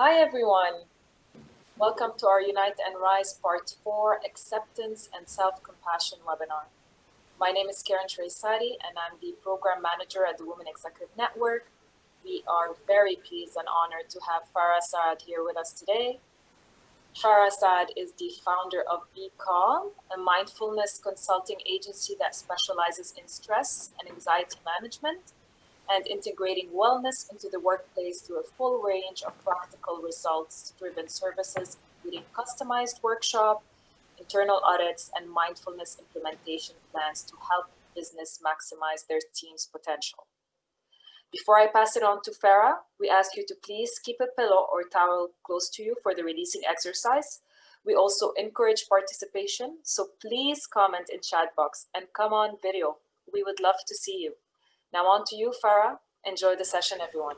Hi everyone, welcome to our Unite and Rise Part 4 Acceptance and Self-Compassion webinar. My name is Farah Saad and I'm the Program Manager at the Women Executive Network. We are very pleased and honored to have Farah Saad here with us today. Farah Saad is the founder of Be Kalm, a mindfulness consulting agency that specializes in stress and anxiety management and integrating wellness into the workplace through a full range of practical results-driven services, including customized workshop, internal audits, and mindfulness implementation plans to help business maximize their team's potential. Before I pass it on to Farah, we ask you to please keep a pillow or towel close to you for the releasing exercise. We also encourage participation, so please comment in chat box and come on video. We would love to see you. Now on to you, Farah. Enjoy the session, everyone.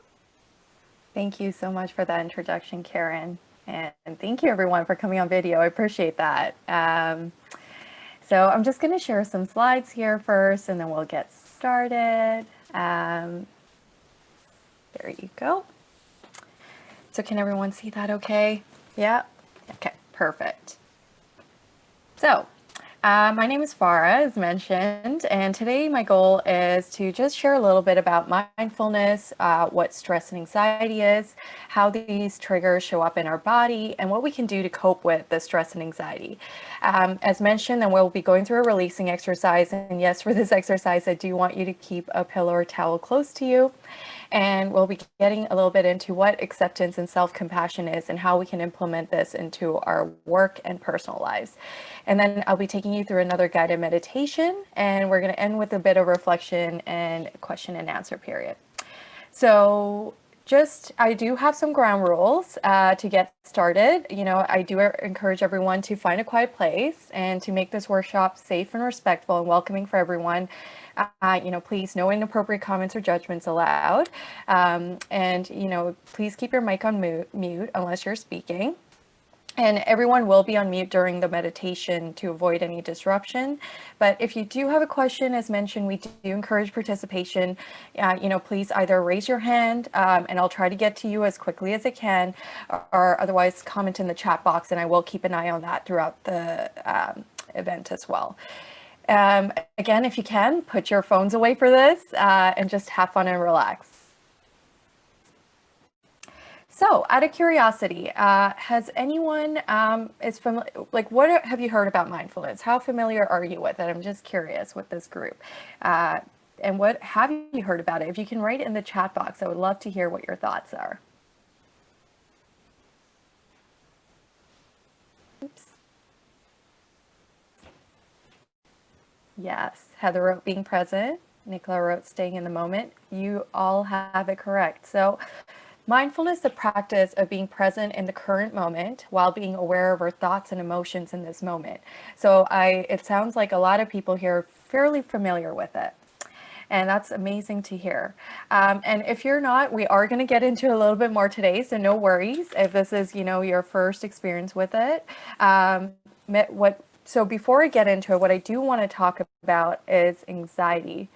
Thank you so much for that introduction, Karen. And thank you everyone for coming on video. I appreciate that. So I'm just going to share some slides here first and then we'll get started. There you go. So can everyone see that okay? Yeah? Okay, perfect. So my name is Farah, as mentioned, and today my goal is to just share a little bit about mindfulness, what stress and anxiety is, how these triggers show up in our body, and what we can do to cope with the stress and anxiety. As mentioned, then we'll be going through a releasing exercise, and yes, for this exercise, I do want you to keep a pillow or towel close to you. And we'll be getting a little bit into what acceptance and self-compassion is and how we can implement this into our work and personal lives. And then I'll be taking you through another guided meditation, and we're going to end with a bit of reflection and question and answer period. So I do have some ground rules to get started. I do encourage everyone to find a quiet place and to make this workshop safe and respectful and welcoming for everyone. Please, no inappropriate comments or judgments allowed. Please keep your mic on mute unless you're speaking. And everyone will be on mute during the meditation to avoid any disruption. But if you do have a question, as mentioned, we do encourage participation. Please either raise your hand and I'll try to get to you as quickly as I can, or otherwise comment in the chat box and I will keep an eye on that throughout the event as well. Again, if you can, put your phones away for this and just have fun and relax. So, out of curiosity, has anyone what have you heard about mindfulness? How familiar are you with it? I'm just curious with this group. And what have you heard about it? If you can write it in the chat box, I would love to hear what your thoughts are. Oops. Yes, Heather wrote being present. Nicola wrote staying in the moment. You all have it correct. So mindfulness is the practice of being present in the current moment while being aware of our thoughts and emotions in this moment. So it sounds like a lot of people here are fairly familiar with it. And that's amazing to hear. And if you're not, we are going to get into a little bit more today, so no worries if this is, your first experience with it. So before I get into it, what I do want to talk about is anxiety.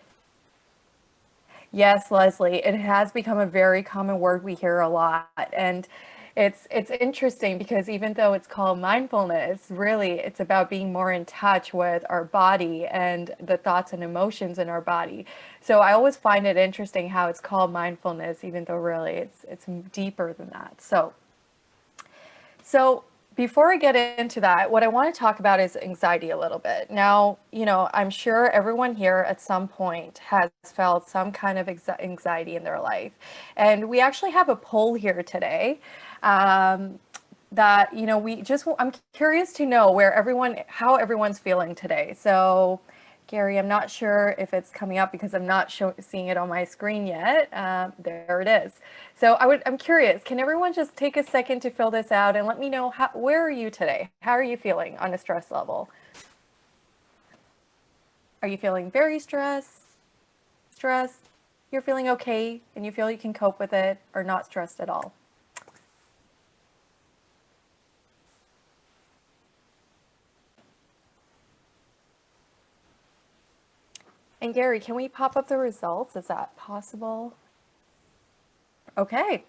Yes, Leslie, it has become a very common word we hear a lot. And it's interesting because even though it's called mindfulness, really it's about being more in touch with our body and the thoughts and emotions in our body. So I always find it interesting how it's called mindfulness, even though really it's deeper than that. So before I get into that, what I want to talk about is anxiety a little bit. Now, I'm sure everyone here at some point has felt some kind of anxiety in their life. And we actually have a poll here today I'm curious to know how everyone's feeling today. So Gary, I'm not sure if it's coming up because I'm not seeing it on my screen yet. There it is. So I'm curious, can everyone just take a second to fill this out and let me know where are you today? How are you feeling on a stress level? Are you feeling very stressed? You're feeling okay and you feel you can cope with it, or not stressed at all? And Gary, can we pop up the results? Is that possible? Okay.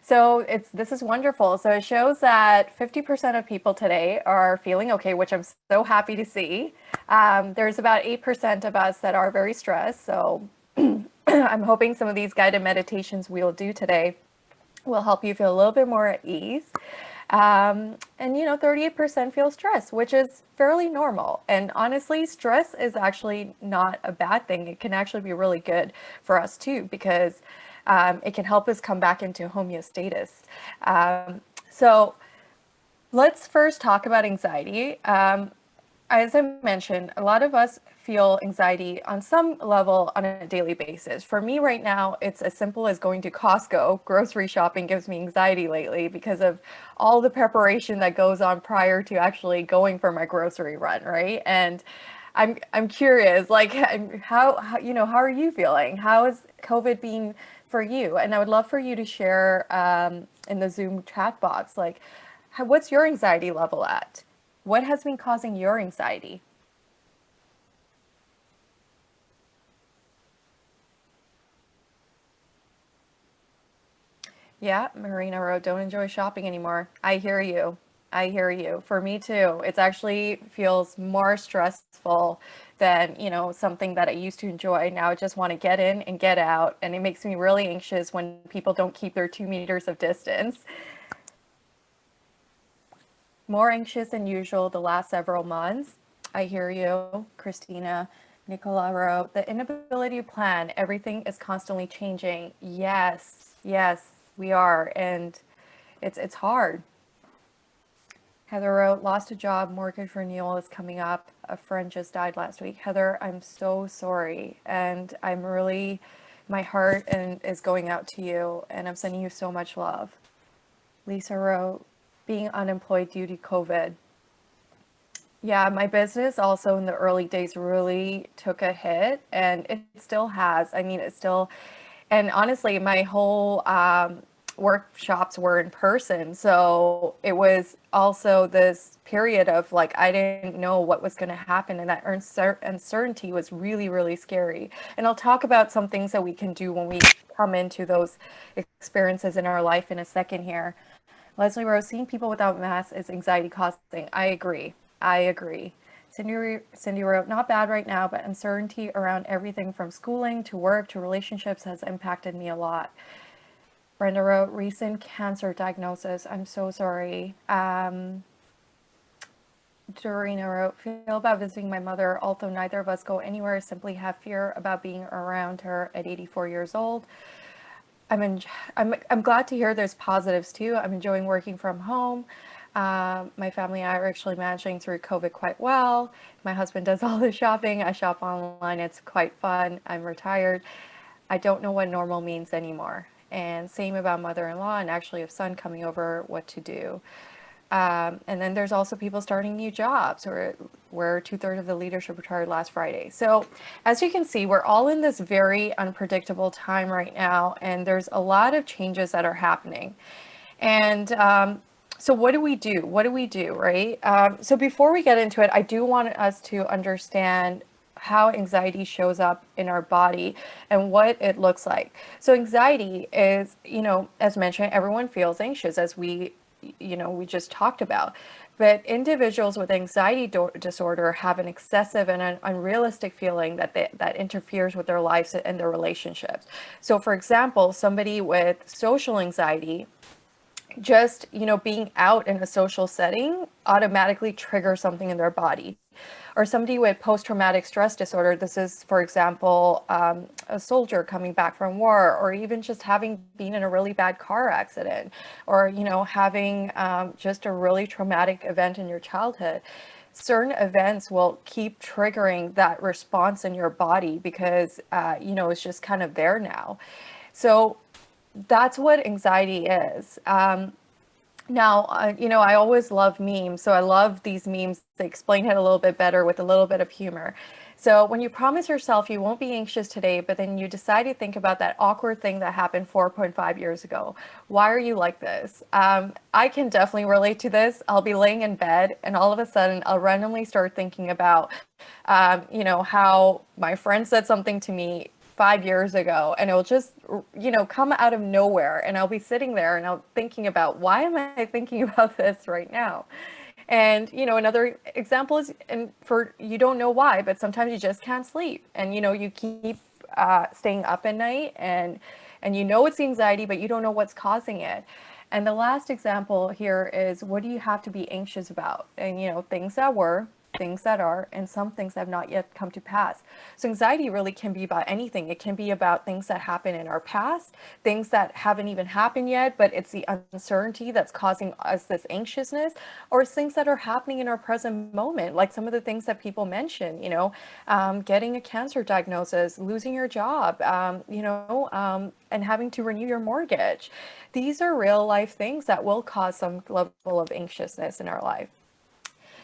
So this is wonderful. So it shows that 50% of people today are feeling okay, which I'm so happy to see. There's about 8% of us that are very stressed. So I'm hoping some of these guided meditations we'll do today will help you feel a little bit more at ease. And 38% feel stress, which is fairly normal. And honestly, stress is actually not a bad thing. It can actually be really good for us too, because it can help us come back into homeostasis. So let's first talk about anxiety. As I mentioned, a lot of us feel anxiety on some level on a daily basis. For me right now, it's as simple as going to Costco. Grocery shopping gives me anxiety lately because of all the preparation that goes on prior to actually going for my grocery run, right? And I'm curious, like how are you feeling? How is COVID being for you? And I would love for you to share in the Zoom chat box, like what's your anxiety level at? What has been causing your anxiety? Yeah, Marina wrote, don't enjoy shopping anymore. I hear you. I hear you. For me too. It's actually feels more stressful than, something that I used to enjoy. Now I just want to get in and get out. And it makes me really anxious when people don't keep their 2 meters of distance. More anxious than usual the last several months. I hear you, Christina. Nicola wrote, the inability to plan, everything is constantly changing. Yes, yes, we are. And it's hard. Heather wrote, lost a job, mortgage renewal is coming up. A friend just died last week. Heather, I'm so sorry. And I'm really, my heart is going out to you, and I'm sending you so much love. Lisa wrote, being unemployed due to COVID. Yeah, my business also in the early days really took a hit, and it still has. I mean, it's still, and honestly, my whole workshops were in person. So it was also this period of like, I didn't know what was going to happen. And that uncertainty was really, really scary. And I'll talk about some things that we can do when we come into those experiences in our life in a second here. Leslie Rose, seeing people without masks is anxiety causing. I agree. I agree. Cindy wrote, not bad right now, but uncertainty around everything from schooling to work to relationships has impacted me a lot. Brenda wrote, recent cancer diagnosis. I'm so sorry. Dorina wrote, feel about visiting my mother, although neither of us go anywhere, simply have fear about being around her at 84 years old. I'm glad to hear there's positives too. I'm enjoying working from home. My family and I are actually managing through COVID quite well. My husband does all the shopping. I shop online. It's quite fun. I'm retired. I don't know what normal means anymore. And same about mother-in-law and actually a son coming over, what to do. And then there's also people starting new jobs, where 2/3 of the leadership retired last Friday. So as you can see, we're all in this very unpredictable time right now, and there's a lot of changes that are happening. And so what do we do? What do we do, right? So before we get into it, I do want us to understand how anxiety shows up in our body and what it looks like. So anxiety is, as mentioned, everyone feels anxious, as we just talked about. But individuals with anxiety disorder have an excessive and an unrealistic feeling that interferes with their lives and their relationships. So for example, somebody with social anxiety, just being out in a social setting automatically triggers something in their body. Or somebody with post-traumatic stress disorder, this is, for example, a soldier coming back from war, or even just having been in a really bad car accident, or having just a really traumatic event in your childhood. Certain events will keep triggering that response in your body because it's just kind of there now. So that's what anxiety is. Now, I always love memes, so I love these memes. They explain it a little bit better with a little bit of humor. So when you promise yourself you won't be anxious today, but then you decide to think about that awkward thing that happened 4.5 years ago, why are you like this? I can definitely relate to this. I'll be laying in bed, and all of a sudden, I'll randomly start thinking about, how my friend said something to me 5 years ago, and it'll just, come out of nowhere, and I'll be sitting there and I'll thinking about, why am I thinking about this right now? And, another example is, and for, you don't know why, but sometimes you just can't sleep, and, you keep staying up at night, and it's the anxiety, but you don't know what's causing it. And the last example here is, what do you have to be anxious about? And, things that were, things that are, and some things that have not yet come to pass. So anxiety really can be about anything. It can be about things that happen in our past, things that haven't even happened yet, but it's the uncertainty that's causing us this anxiousness, or it's things that are happening in our present moment, like some of the things that people mention, getting a cancer diagnosis, losing your job, and having to renew your mortgage. These are real life things that will cause some level of anxiousness in our life.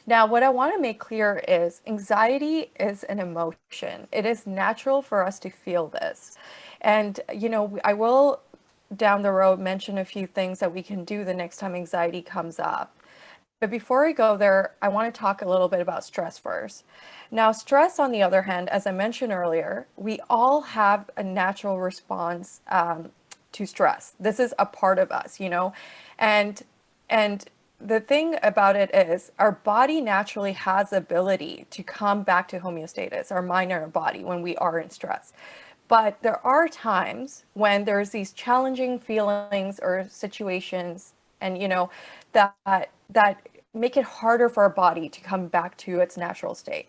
Now, what I want to make clear is, anxiety is an emotion. It is natural for us to feel this. And, I will down the road mention a few things that we can do the next time anxiety comes up. But before I go there, I want to talk a little bit about stress first. Now, stress, on the other hand, as I mentioned earlier, we all have a natural response to stress. This is a part of us, and the thing about it is, our body naturally has the ability to come back to homeostasis, our mind and our body, when we are in stress. But there are times when there's these challenging feelings or situations, and that make it harder for our body to come back to its natural state.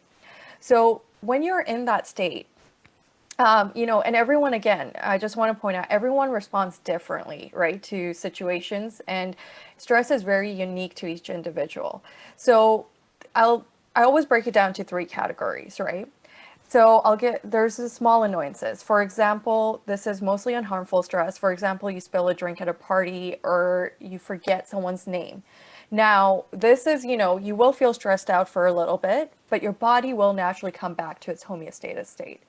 So when you're in that state, and everyone, again, I just want to point out, everyone responds differently, right, to situations, and stress is very unique to each individual. So I always break it down to 3 categories, right? So there's the small annoyances. For example, this is mostly unharmful stress. For example, you spill a drink at a party, or you forget someone's name. Now, this is, you will feel stressed out for a little bit, but your body will naturally come back to its homeostasis state.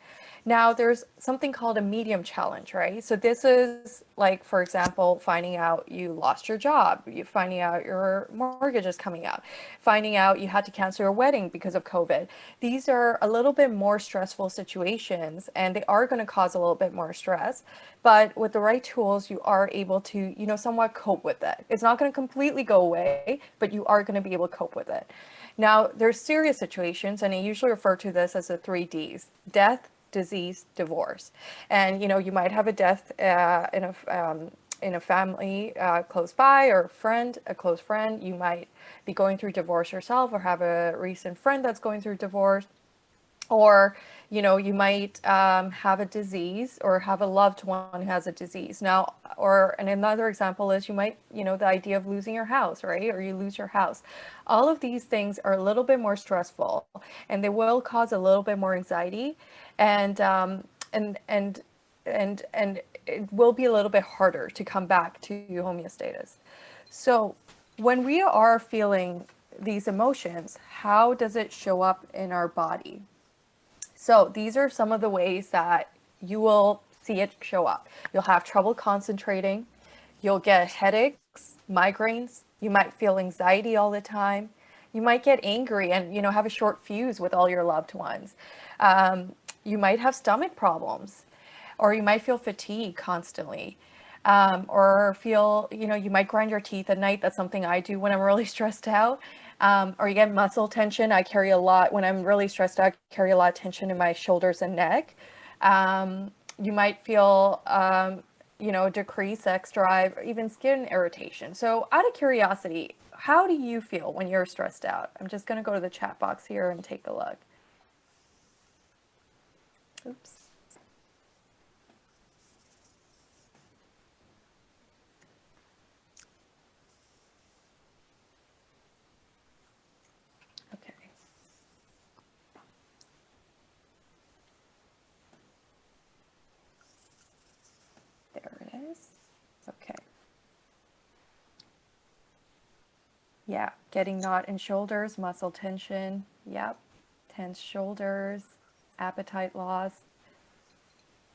Now, there's something called a medium challenge, right? So this is like, for example, finding out you lost your job, you finding out your mortgage is coming up, finding out you had to cancel your wedding because of COVID. These are a little bit more stressful situations, and they are going to cause a little bit more stress. But with the right tools, you are able to, somewhat cope with it. It's not going to completely go away, but you are going to be able to cope with it. Now, there's serious situations, and I usually refer to this as the 3 Ds: death, disease, divorce. And you might have a death in a family close by, or a close friend. You might be going through divorce yourself, or have a recent friend that's going through divorce. Or you might have a disease, or have a loved one who has a disease. Now, and another example is, you might, the idea of losing your house, right? Or you lose your house. All of these things are a little bit more stressful, and they will cause a little bit more anxiety, and it will be a little bit harder to come back to homeostasis. So when we are feeling these emotions, how does it show up in our body? So these are some of the ways that you will see it show up. You'll have trouble concentrating. You'll get headaches, migraines. You might feel anxiety all the time. You might get angry and, have a short fuse with all your loved ones. You might have stomach problems, or you might feel fatigue constantly. Or feel, you might grind your teeth at night. That's something I do when I'm really stressed out. Or you get muscle tension. I carry a lot, when I'm really stressed out, I carry a lot of tension in my shoulders and neck. You might feel, decreased sex drive, or even skin irritation. So out of curiosity, how do you feel when you're stressed out? I'm just going to go to the chat box here and take a look. Oops. Okay. There it is. Okay. Yeah, getting knot in shoulders, muscle tension. Yep. Tense shoulders, appetite loss,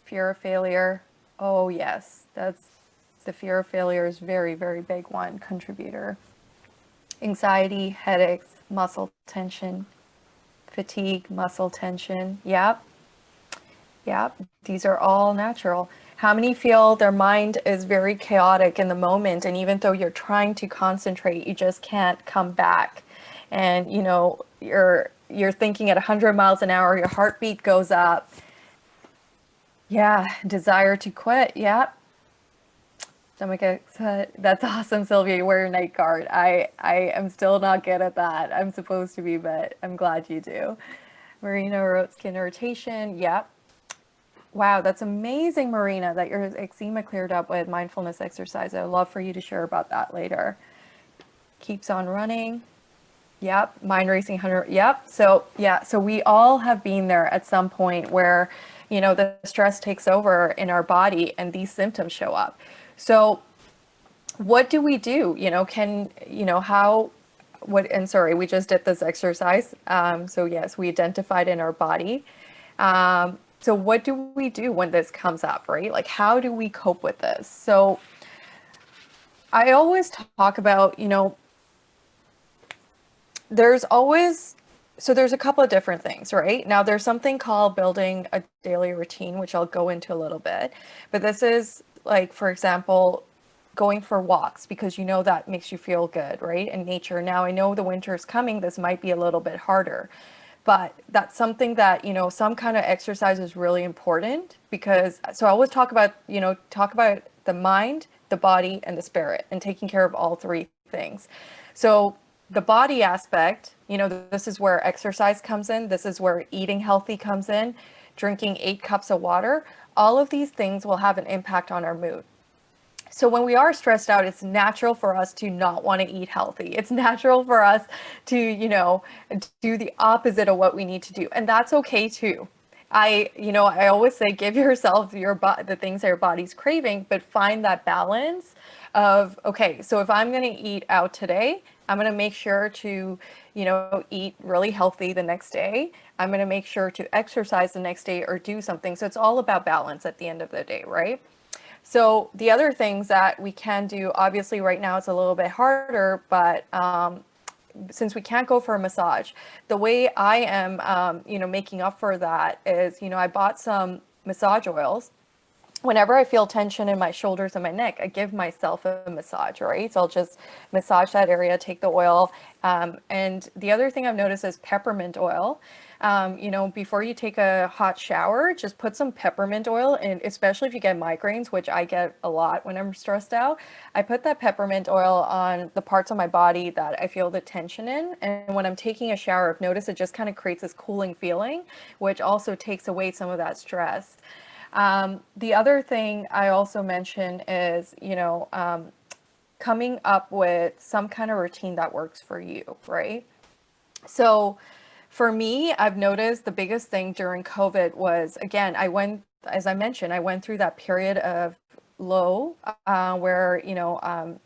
fear of failure. Oh yes, the fear of failure is very, very big one contributor. Anxiety, headaches, muscle tension, fatigue, muscle tension. Yep. Yeah, these are all natural. How many feel their mind is very chaotic in the moment, and even though you're trying to concentrate, you just can't come back? And you know, you're thinking at 100 miles an hour, your heartbeat goes up. Yeah, desire to quit. Yeah, stomach upset. That's awesome, Sylvia. You wear your night guard. I am still not good at that. I'm supposed to be, but I'm glad you do. Marina wrote skin irritation. Yep. Wow, that's amazing, Marina, that your eczema cleared up with mindfulness exercise. I'd love for you to share about that later. Keeps on running. Yep. Mind racing 100. Yep. So, yeah. So we all have been there at some point where, you know, the stress takes over in our body and these symptoms show up. So what do we do? You know, and sorry, we just did this exercise. So yes, we identified in our body. So what do we do when this comes up, right? Like, how do we cope with this? So I always talk about, you know, there's always, so there's a couple of different things, right? Now there's something called building a daily routine, which I'll go into a little bit, but this is like, for example, going for walks because you know that makes you feel good, right? In nature. Now I know the winter is coming, this might be a little bit harder, but that's something that, you know, some kind of exercise is really important because, so I always talk about, you know, talk about the mind, the body, and the spirit, and taking care of all three things. So the body aspect, you know, this is where exercise comes in. This is where eating healthy comes in, drinking 8 cups of water. All of these things will have an impact on our mood. So when we are stressed out, it's natural for us to not want to eat healthy. It's natural for us to, you know, do the opposite of what we need to do. And that's okay too. I always say, give yourself the things that your body's craving, but find that balance of, okay, so if I'm going to eat out today, I'm going to make sure to, you know, eat really healthy the next day. I'm going to make sure to exercise the next day or do something. So it's all about balance at the end of the day, right? So the other things that we can do, obviously right now it's a little bit harder, but since we can't go for a massage, the way I am, you know, making up for that is, you know, I bought some massage oils. Whenever I feel tension in my shoulders and my neck, I give myself a massage, right? So I'll just massage that area, take the oil. And the other thing I've noticed is peppermint oil. You know, before you take a hot shower, just put some peppermint oil in, especially if you get migraines, which I get a lot when I'm stressed out. I put that peppermint oil on the parts of my body that I feel the tension in. And when I'm taking a shower, I've noticed it just kind of creates this cooling feeling, which also takes away some of that stress. The other thing I also mentioned is, you know, coming up with some kind of routine that works for you, right? So for me, I've noticed the biggest thing during COVID was, again, as I mentioned, I went through that period of low where, you know,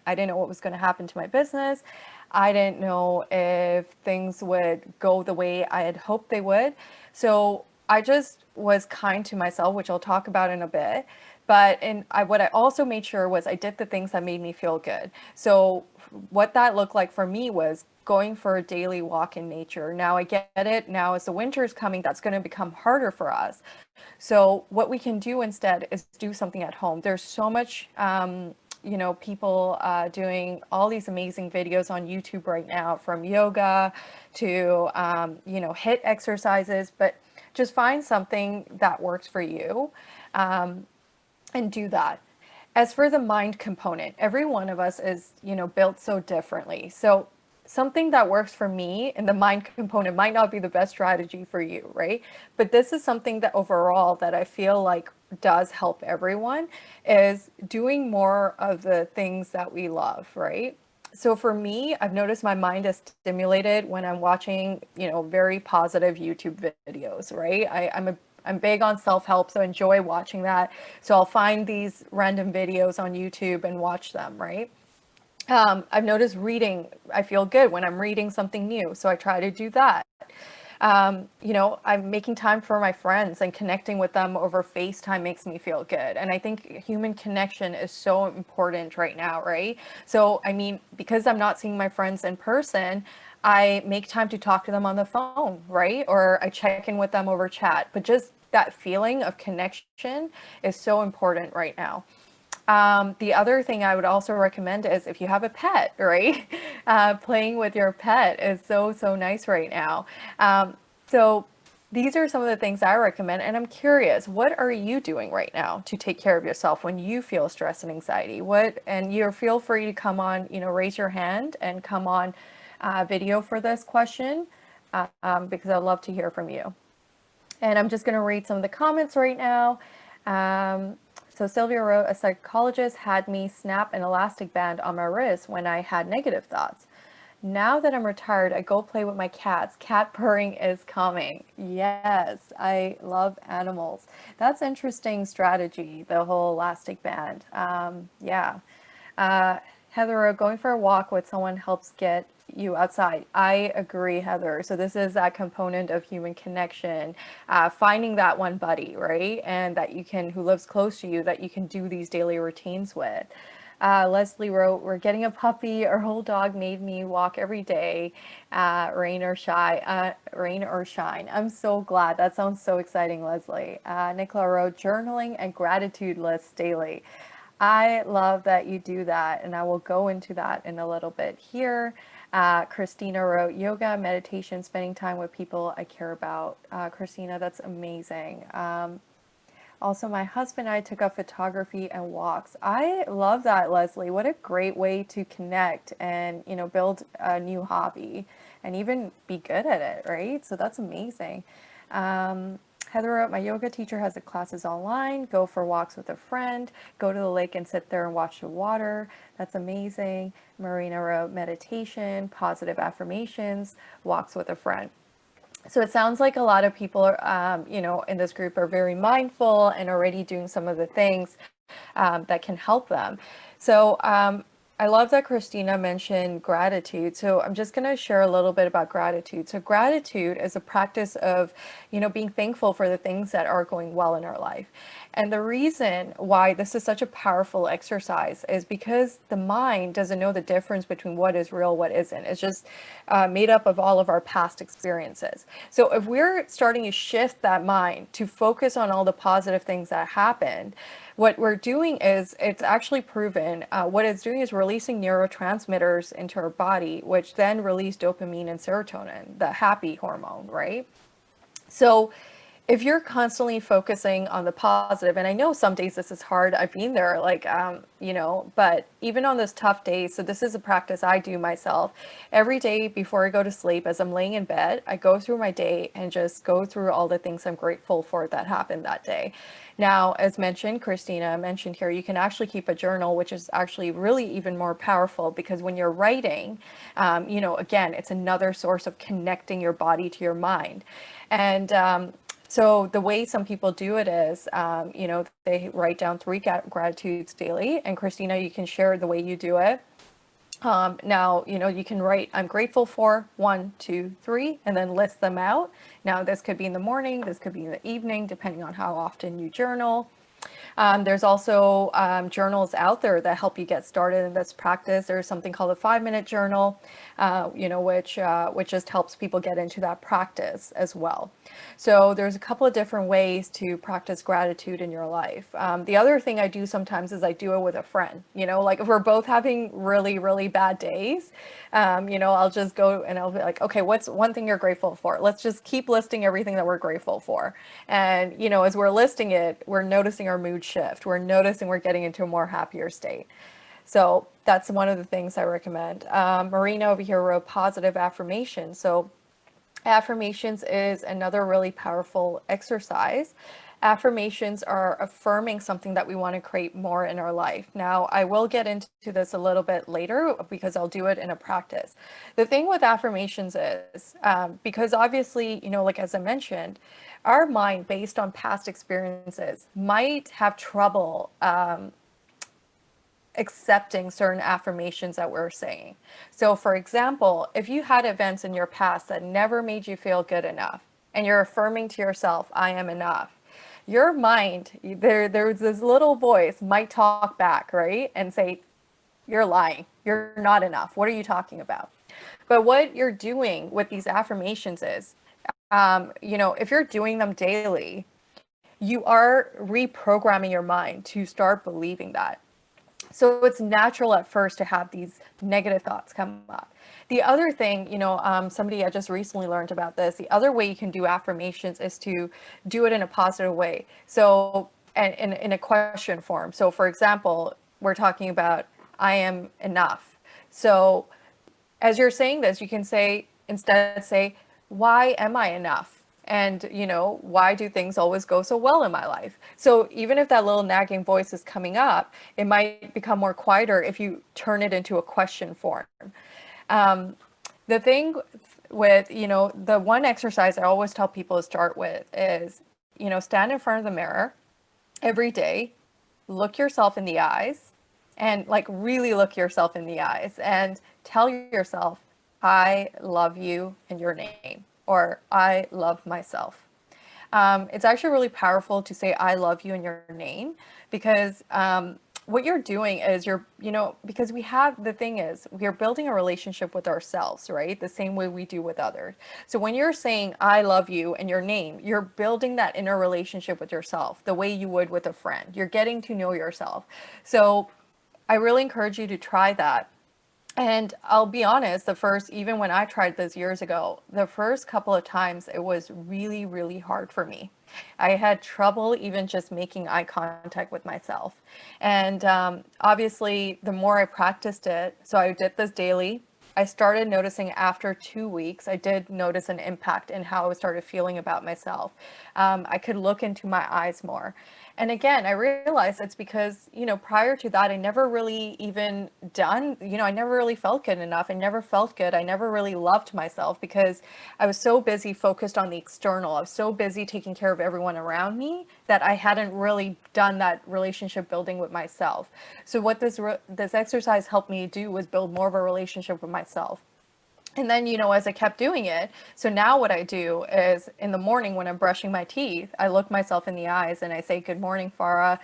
I didn't know what was going to happen to my business. I didn't know if things would go the way I had hoped they would. So I just was kind to myself, which I'll talk about in a bit. But what I also made sure was I did the things that made me feel good. So what that looked like for me was going for a daily walk in nature. Now I get it. Now as the winter is coming, that's going to become harder for us. So what we can do instead is do something at home. There's so much, you know, people doing all these amazing videos on YouTube right now, from yoga to, you know, HIIT exercises, but just find something that works for you and do that. As for the mind component, every one of us is, you know, built so differently. So something that works for me in the mind component might not be the best strategy for you, right? But this is something that overall that I feel like does help everyone, is doing more of the things that we love, right? So for me, I've noticed my mind is stimulated when I'm watching, you know, very positive YouTube videos, right? I'm big on self-help, so I enjoy watching that. So I'll find these random videos on YouTube and watch them, right? I've noticed reading, I feel good when I'm reading something new, so I try to do that. You know, I'm making time for my friends and connecting with them over FaceTime makes me feel good. And I think human connection is so important right now, right? So, I mean, because I'm not seeing my friends in person, I make time to talk to them on the phone, right? Or I check in with them over chat. But just that feeling of connection is so important right now. The other thing I would also recommend is if you have a pet, right? Playing with your pet is so, so nice right now. So these are some of the things I recommend. And I'm curious, what are you doing right now to take care of yourself when you feel stress and anxiety? And you feel free to come on, raise your hand and come on video for this question because I'd love to hear from you. And I'm just going to read some of the comments right now. So Sylvia wrote, a psychologist had me snap an elastic band on my wrist when I had negative thoughts. Now that I'm retired, I go play with my cats. Cat purring is coming. Yes, I love animals. That's interesting strategy, the whole elastic band. Yeah. Heather, going for a walk with someone helps get you outside. I agree, Heather. So this is that component of human connection, finding that one buddy, right? And that you can, who lives close to you, that you can do these daily routines with. Leslie wrote, we're getting a puppy. Our whole dog made me walk every day, rain or shine. I'm so glad. That sounds so exciting, Leslie. Nicola wrote, journaling and gratitude lists daily. I love that you do that, and I will go into that in a little bit here. Christina wrote, yoga, meditation, spending time with people I care about. Christina, that's amazing. Also, my husband and I took up photography and walks. I love that, Leslie. What a great way to connect and, build a new hobby and even be good at it, right? So that's amazing. Heather wrote, my yoga teacher has the classes online, go for walks with a friend, go to the lake and sit there and watch the water. That's amazing. Marina wrote, meditation, positive affirmations, walks with a friend. So it sounds like a lot of people are, in this group are very mindful and already doing some of the things that can help them. So I love that Christina mentioned gratitude. So I'm just going to share a little bit about gratitude. So gratitude is a practice of, being thankful for the things that are going well in our life. And the reason why this is such a powerful exercise is because the mind doesn't know the difference between what is real, what isn't. It's just made up of all of our past experiences. So if we're starting to shift that mind to focus on all the positive things that happened, what we're doing is, it's actually proven, what it's doing is releasing neurotransmitters into our body, which then release dopamine and serotonin, the happy hormone, right? So if you're constantly focusing on the positive, and I know some days this is hard, I've been there, but even on those tough days, so this is a practice I do myself. Every day before I go to sleep, as I'm laying in bed, I go through my day and just go through all the things I'm grateful for that happened that day. Now, as mentioned, Christina mentioned here, you can actually keep a journal, which is actually really even more powerful because when you're writing, again, it's another source of connecting your body to your mind. And so the way some people do it is, they write down 3 gratitudes daily. And Christina, you can share the way you do it. Now, you can write, I'm grateful for 1, 2, 3, and then list them out. Now, this could be in the morning, this could be in the evening, depending on how often you journal. There's also journals out there that help you get started in this practice. There's something called a 5-minute journal, which just helps people get into that practice as well. So there's a couple of different ways to practice gratitude in your life. The other thing I do sometimes is I do it with a friend. Like if we're both having really, really bad days, I'll just go and I'll be like, okay, what's one thing you're grateful for? Let's just keep listing everything that we're grateful for. And, as we're listing it, we're noticing our mood shift. We're noticing we're getting into a more happier state. So that's one of the things I recommend. Marina over here wrote positive affirmations. So affirmations is another really powerful exercise. Affirmations are affirming something that we want to create more in our life. Now, I will get into this a little bit later because I'll do it in a practice. The thing with affirmations is, because obviously, like as I mentioned, our mind, based on past experiences, might have trouble accepting certain affirmations that we're saying. So for example, if you had events in your past that never made you feel good enough, and you're affirming to yourself, I am enough, your mind, there's this little voice might talk back, right? And say, you're lying. You're not enough. What are you talking about? But what you're doing with these affirmations is, if you're doing them daily, you are reprogramming your mind to start believing that. So it's natural at first to have these negative thoughts come up. The other thing, somebody I just recently learned about this. The other way you can do affirmations is to do it in a positive way. So, and in a question form. So, for example, we're talking about I am enough. So, as you're saying this, you can say, instead say, why am I enough? And, why do things always go so well in my life? So even if that little nagging voice is coming up, it might become more quieter if you turn it into a question form. The thing with, the one exercise I always tell people to start with is, stand in front of the mirror every day, look yourself in the eyes, and like really look yourself in the eyes and tell yourself, I love you in your name, or I love myself. It's actually really powerful to say I love you in your name, because what you're doing is because the thing is, we're building a relationship with ourselves, right? The same way we do with others. So when you're saying I love you in your name, you're building that inner relationship with yourself the way you would with a friend. You're getting to know yourself. So I really encourage you to try that. And I'll be honest, even when I tried this years ago, the first couple of times it was really, really hard for me. I had trouble even just making eye contact with myself. And obviously, the more I practiced it, so I did this daily. I started noticing after 2 weeks, I did notice an impact in how I started feeling about myself. I could look into my eyes more. And again, I realized it's because, prior to that, I never really even I never really felt good enough. I never felt good. I never really loved myself because I was so busy focused on the external. I was so busy taking care of everyone around me that I hadn't really done that relationship building with myself. So what this exercise helped me do was build more of a relationship with myself. And then, as I kept doing it, so now what I do is in the morning when I'm brushing my teeth, I look myself in the eyes and I say, good morning, Farah.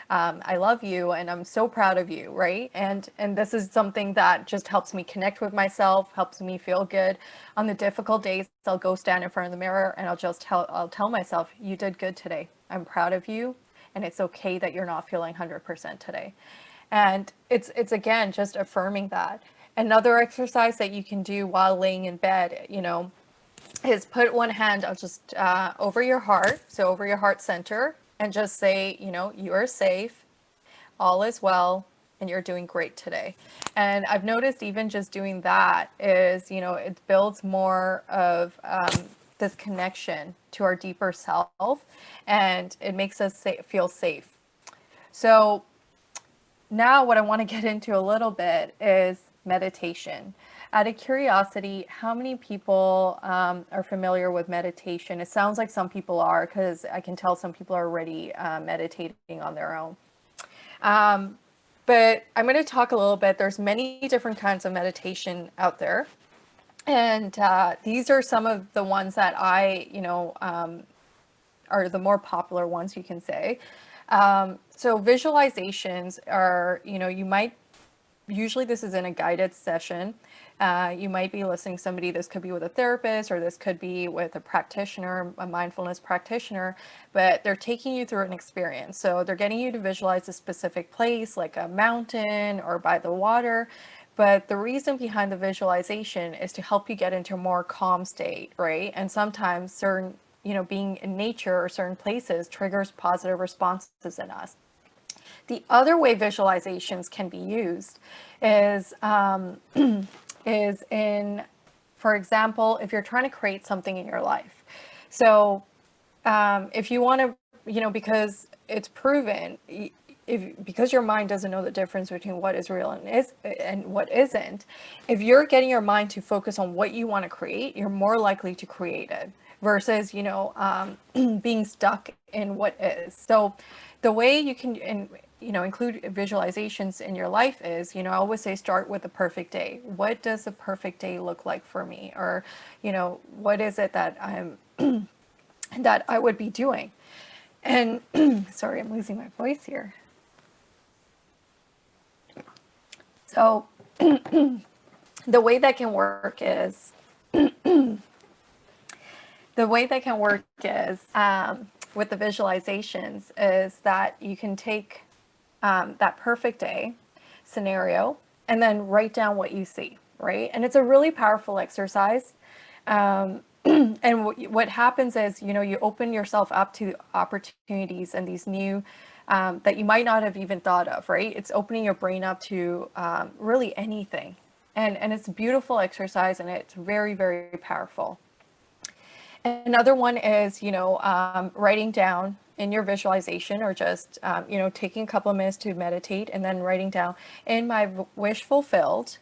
I love you and I'm so proud of you, right? And this is something that just helps me connect with myself, helps me feel good. On the difficult days, I'll go stand in front of the mirror and I'll tell myself, you did good today. I'm proud of you. And it's okay that you're not feeling 100% today. And it's again, just affirming that. Another exercise that you can do while laying in bed, is put one hand just over your heart, so over your heart center, and just say, you are safe, all is well, and you're doing great today. And I've noticed even just doing that is, it builds more of this connection to our deeper self, and it makes us feel safe. So now what I want to get into a little bit is meditation. Out of curiosity, how many people are familiar with meditation? It sounds like some people are, because I can tell some people are already meditating on their own. But I'm going to talk a little bit. There's many different kinds of meditation out there. And these are some of the ones that are the more popular ones, you can say. So visualizations are, usually this is in a guided session. You might be listening to somebody, this could be with a therapist, or this could be with a practitioner, a mindfulness practitioner, but they're taking you through an experience. So they're getting you to visualize a specific place, like a mountain or by the water. But the reason behind the visualization is to help you get into a more calm state, right? And sometimes certain, being in nature or certain places triggers positive responses in us. The other way visualizations can be used is for example, if you're trying to create something in your life. So if you want to, because it's proven, because your mind doesn't know the difference between what is real and what isn't, if you're getting your mind to focus on what you want to create, you're more likely to create it versus, being stuck in what is. So the way you can, include visualizations in your life is, I always say start with a perfect day. What does a perfect day look like for me? Or, what is it that that I would be doing? And sorry, I'm losing my voice here. So the way that can work is, with the visualizations is that you can take that perfect day scenario and then write down what you see, right? And it's a really powerful exercise. And what happens is, you open yourself up to opportunities and these new that you might not have even thought of, right? It's opening your brain up to really anything. And it's a beautiful exercise, and it's very, very powerful. Another one is, writing down in your visualization, or just, taking a couple of minutes to meditate and then writing down, in my wish fulfilled,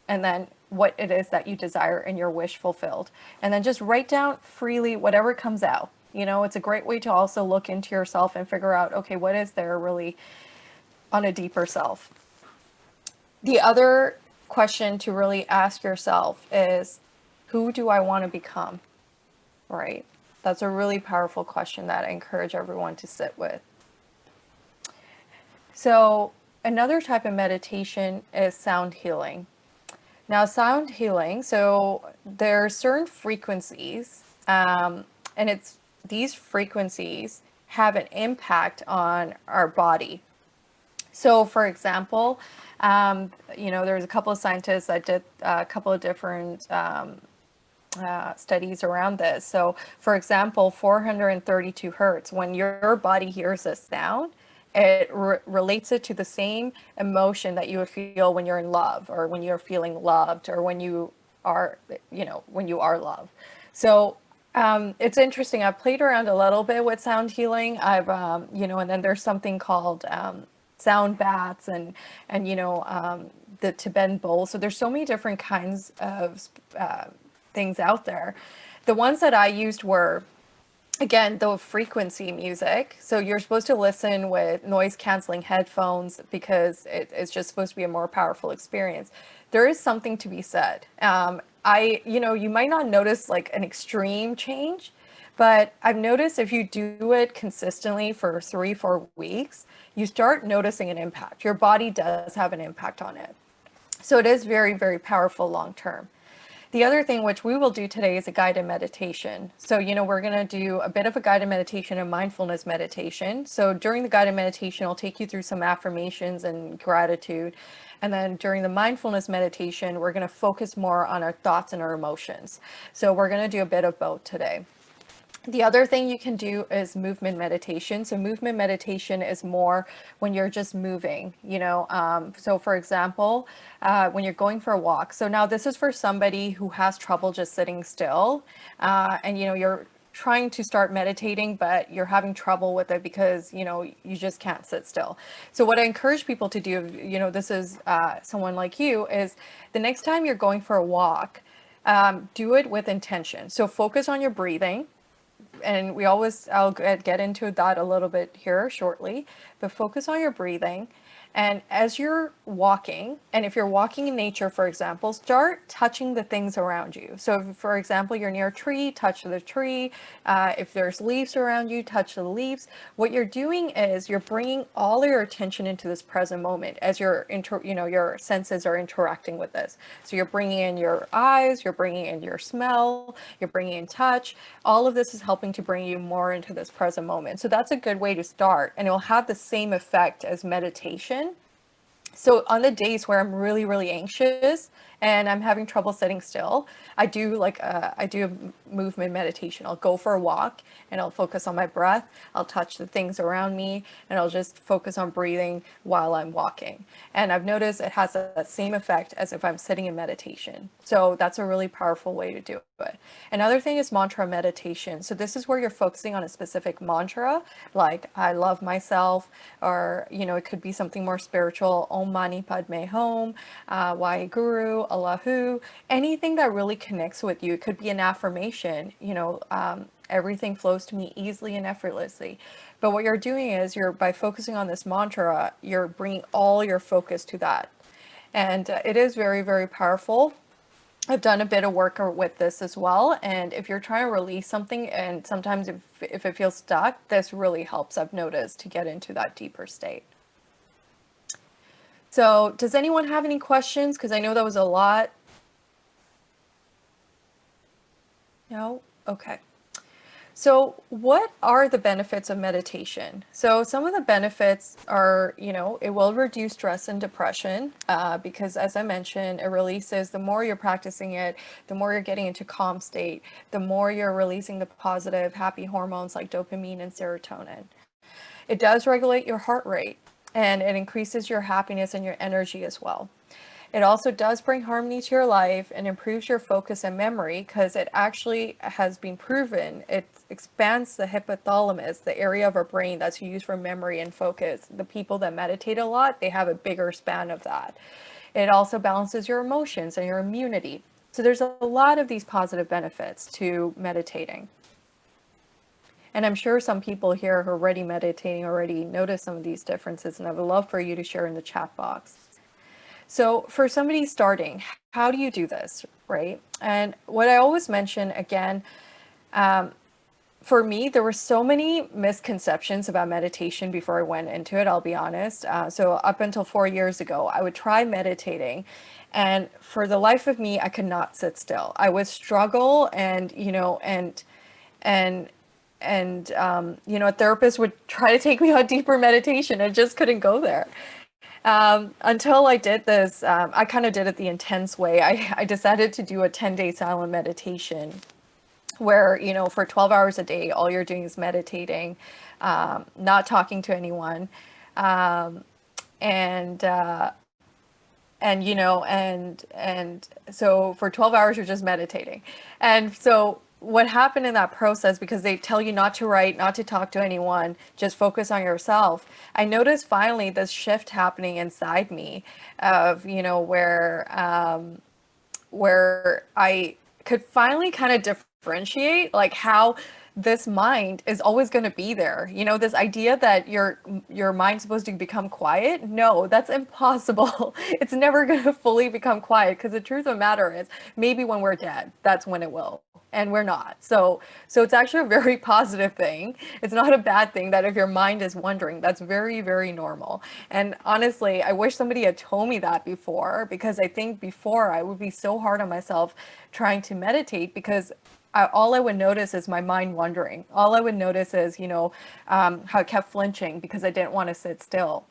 and then what it is that you desire in your wish fulfilled. And then just write down freely whatever comes out. It's a great way to also look into yourself and figure out, okay, what is there really on a deeper self? The other question to really ask yourself is, who do I want to become? Right? That's a really powerful question that I encourage everyone to sit with. So another type of meditation is sound healing. Now, sound healing, so there are certain frequencies, and these frequencies have an impact on our body. So, for example, there's a couple of scientists that did a couple of different studies around this. So, for example, 432 hertz, when your body hears a sound, it relates it to the same emotion that you would feel when you're in love, or when you're feeling loved, or when you are, when you are loved. So it's interesting. I've played around a little bit with sound healing. And then there's something called sound baths, and the Tibetan bowl. So there's so many different kinds of things out there. The ones that I used were, again, the frequency music. So you're supposed to listen with noise canceling headphones, because it's just supposed to be a more powerful experience. There is something to be said. You might not notice like an extreme change, but I've noticed if you do it consistently for 3-4 weeks, you start noticing an impact. Your body does have an impact on it. So it is very, very powerful long term. The other thing which we will do today is a guided meditation. So, we're going to do a bit of a guided meditation and mindfulness meditation. So during the guided meditation, I'll take you through some affirmations and gratitude. And then during the mindfulness meditation, we're going to focus more on our thoughts and our emotions. So we're going to do a bit of both today. The other thing you can do is movement meditation. So movement meditation is more when you're just moving, so for example, when you're going for a walk. So now this is for somebody who has trouble just sitting still, and you're trying to start meditating, but you're having trouble with it because, you just can't sit still. So what I encourage people to do, this is someone like you, is the next time you're going for a walk, do it with intention. So focus on your breathing. And I'll get into that a little bit here shortly, but focus on your breathing. And as you're walking, and if you're walking in nature, for example, start touching the things around you. So if, for example, you're near a tree, touch the tree. If there's leaves around you, touch the leaves. What you're doing is you're bringing all your attention into this present moment as your senses are interacting with this. So you're bringing in your eyes, you're bringing in your smell, you're bringing in touch. All of this is helping to bring you more into this present moment. So that's a good way to start, and it will have the same effect as meditation. So on the days where I'm really, really anxious and I'm having trouble sitting still, I do a movement meditation. I'll go for a walk and I'll focus on my breath. I'll touch the things around me, and I'll just focus on breathing while I'm walking. And I've noticed it has that same effect as if I'm sitting in meditation. So that's a really powerful way to do it. Another thing is mantra meditation. So this is where you're focusing on a specific mantra, like I love myself, or it could be something more spiritual, Om Mani Padme Hum, Waheguru, Allahu, anything that really connects with you. It could be an affirmation, everything flows to me easily and effortlessly. But what you're doing is by focusing on this mantra, you're bringing all your focus to that. And it is very, very powerful. I've done a bit of work with this as well. And if you're trying to release something, and sometimes if it feels stuck, this really helps, I've noticed, to get into that deeper state. So does anyone have any questions? Because I know that was a lot. No? Okay. So what are the benefits of meditation? So some of the benefits are, it will reduce stress and depression because as I mentioned, it releases, the more you're practicing it, the more you're getting into calm state, the more you're releasing the positive, happy hormones like dopamine and serotonin. It does regulate your heart rate and it increases your happiness and your energy as well. It also does bring harmony to your life and improves your focus and memory because it actually has been proven. It expands the hypothalamus, the area of our brain that's used for memory and focus. The people that meditate a lot, they have a bigger span of that. It also balances your emotions and your immunity. So there's a lot of these positive benefits to meditating. And I'm sure some people here who are already meditating already notice some of these differences, and I would love for you to share in the chat box. So for somebody starting, how do you do this, right? And what I always mention again, for me, there were so many misconceptions about meditation before I went into it, I'll be honest. So up until 4 years ago, I would try meditating. And for the life of me, I could not sit still. I would struggle and, and a therapist would try to take me on deeper meditation. I just couldn't go there. Until I did this, I kind of did it the intense way. I decided to do a 10-day silent meditation where, for 12 hours a day, all you're doing is meditating, not talking to anyone. And, and so for 12 hours, you're just meditating. And so what happened in that process, because they tell you not to write, not to talk to anyone, just focus on yourself. I noticed finally this shift happening inside me of, where I could finally kind of differentiate like how this mind is always going to be there. This idea that your mind's supposed to become quiet. No, that's impossible. It's never going to fully become quiet because the truth of the matter is maybe when we're dead, that's when it will. And we're not. So it's actually a very positive thing. It's not a bad thing that if your mind is wandering, that's very, very normal. And honestly, I wish somebody had told me that before, because I think before I would be so hard on myself trying to meditate because all I would notice is my mind wandering. All I would notice is, how I kept flinching because I didn't want to sit still.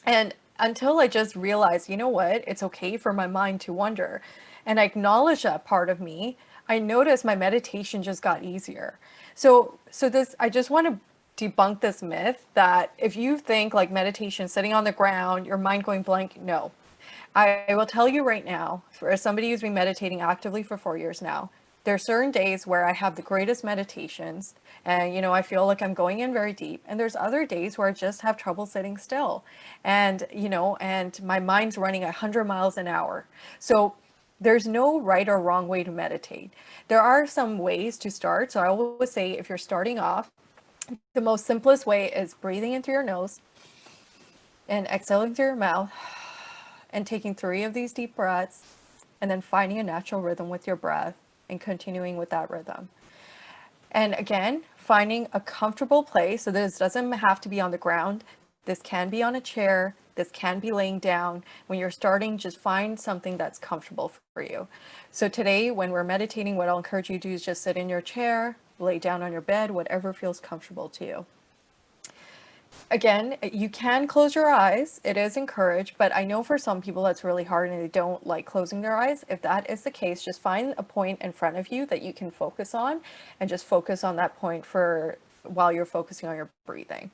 And until I just realized, you know what, it's okay for my mind to wander. And I acknowledge that part of me. I noticed my meditation just got easier. So I just want to debunk this myth that if you think like meditation, sitting on the ground, your mind going blank, no. I will tell you right now, for somebody who's been meditating actively for 4 years now, there are certain days where I have the greatest meditations and, I feel like I'm going in very deep. And there's other days where I just have trouble sitting still and, and my mind's running 100 miles an hour. So there's no right or wrong way to meditate. There are some ways to start. So I always say if you're starting off, the most simplest way is breathing in through your nose and exhaling through your mouth and taking 3 of these deep breaths and then finding a natural rhythm with your breath and continuing with that rhythm. And again, finding a comfortable place. So this doesn't have to be on the ground. This can be on a chair. This can be laying down. When you're starting, just find something that's comfortable for you. So today, when we're meditating, what I'll encourage you to do is just sit in your chair, lay down on your bed, whatever feels comfortable to you. Again, you can close your eyes. It is encouraged, but I know for some people that's really hard and they don't like closing their eyes. If that is the case, just find a point in front of you that you can focus on and just focus on that point for while you're focusing on your breathing.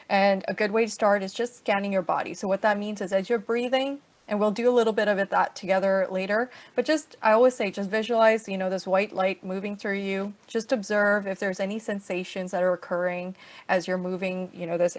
And a good way to start is just scanning your body. So what that means is as you're breathing, and we'll do a little bit of it that together later, but I always say, just visualize, this white light moving through you. Just observe if there's any sensations that are occurring as you're moving, this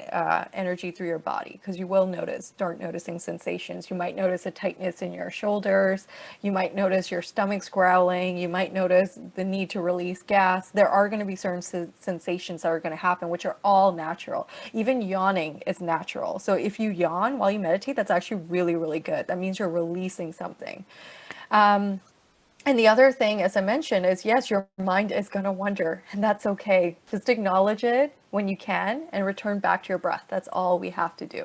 energy through your body, because you will start noticing sensations. You might notice a tightness in your shoulders. You might notice your stomach's growling. You might notice the need to release gas. There are going to be certain sensations that are going to happen, which are all natural. Even yawning is natural. So if you yawn while you meditate, that's actually really, really good. That means you're releasing something. And the other thing, as I mentioned, is yes, your mind is going to wander, and that's okay. Just acknowledge it when you can and return back to your breath. That's all we have to do.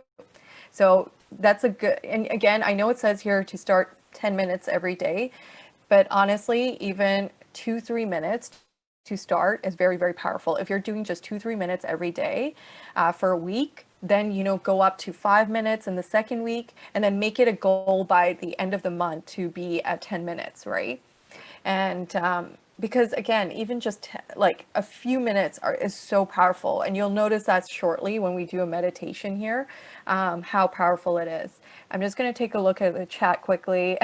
So that's a good, and again, I know it says here to start 10 minutes every day, but honestly, even 2-3 minutes to start is very, very powerful. If you're doing just 2-3 minutes every day for a week, then, you know, go up to 5 minutes in the second week, and then make it a goal by the end of the month to be at 10 minutes, right? And because again, even just like a few minutes is so powerful. And you'll notice that shortly when we do a meditation here, how powerful it is. I'm just going to take a look at the chat quickly.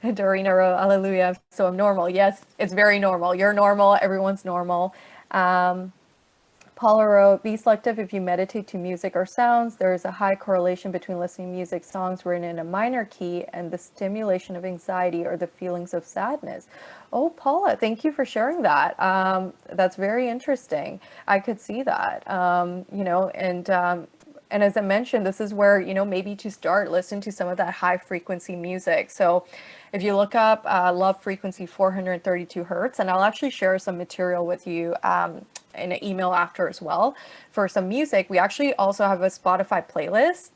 Dorina wrote, hallelujah, so I'm normal. Yes, it's very normal. You're normal. Everyone's normal. Paula wrote, be selective if you meditate to music or sounds. There is a high correlation between listening to music, songs written in a minor key, and the stimulation of anxiety or the feelings of sadness. Oh, Paula, thank you for sharing that. That's very interesting. I could see that, you know, and as I mentioned, this is where, you know, maybe to start, listen to some of that high frequency music. So if you look up love frequency 432 hertz, and I'll actually share some material with you in an email after as well for some music. We actually also have a Spotify playlist.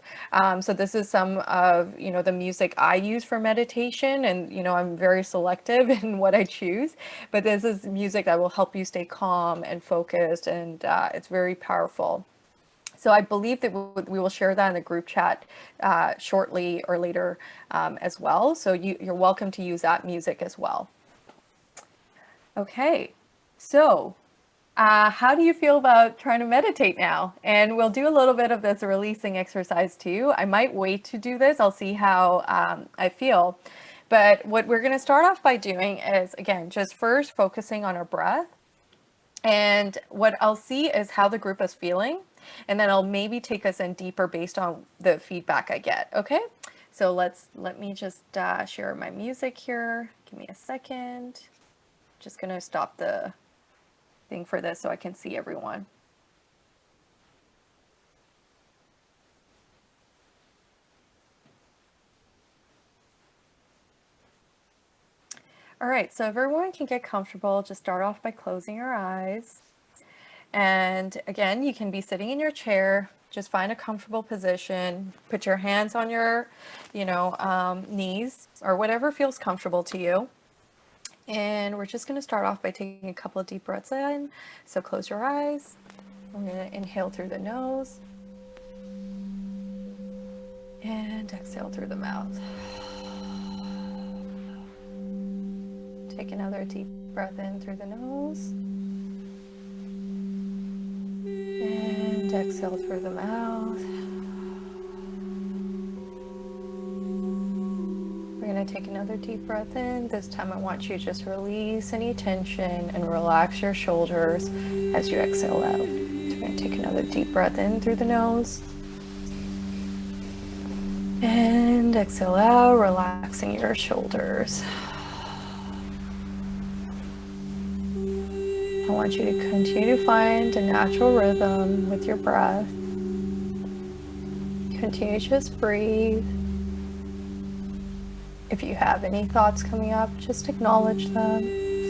So this is some of, you know, the music I use for meditation, and, you know, I'm very selective in what I choose, but this is music that will help you stay calm and focused, and it's very powerful. So I believe that we will share that in the group chat shortly or later as well. So you're welcome to use that music as well. Okay, so how do you feel about trying to meditate now? And we'll do a little bit of this releasing exercise too. I might wait to do this. I'll see how I feel. But what we're going to start off by doing is, again, just first focusing on our breath. And what I'll see is how the group is feeling. And then I'll maybe take us in deeper based on the feedback I get. Okay, so let me just share my music here. Give me a second. Just gonna stop the thing for this so I can see everyone. All right, so if everyone can get comfortable, just start off by closing your eyes. And again, you can be sitting in your chair, just find a comfortable position, put your hands on your, you know, knees or whatever feels comfortable to you. And we're just going to start off by taking a couple of deep breaths in. So close your eyes. We're going to inhale through the nose and exhale through the mouth. Take another deep breath in through the nose. And exhale through the mouth. We're going to take another deep breath in. This time I want you to just release any tension and relax your shoulders as you exhale out. So we're going to take another deep breath in through the nose. And exhale out, relaxing your shoulders. I want you to continue to find a natural rhythm with your breath. Continue to just breathe. If you have any thoughts coming up, just acknowledge them.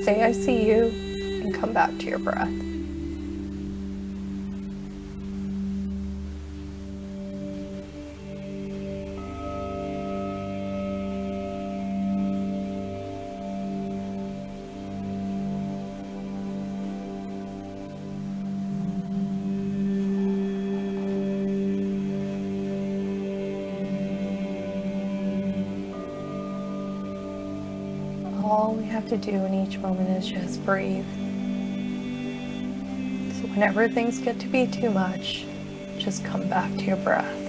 Say, I see you, and come back to your breath. All we have to do in each moment is just breathe. So whenever things get to be too much, just come back to your breath.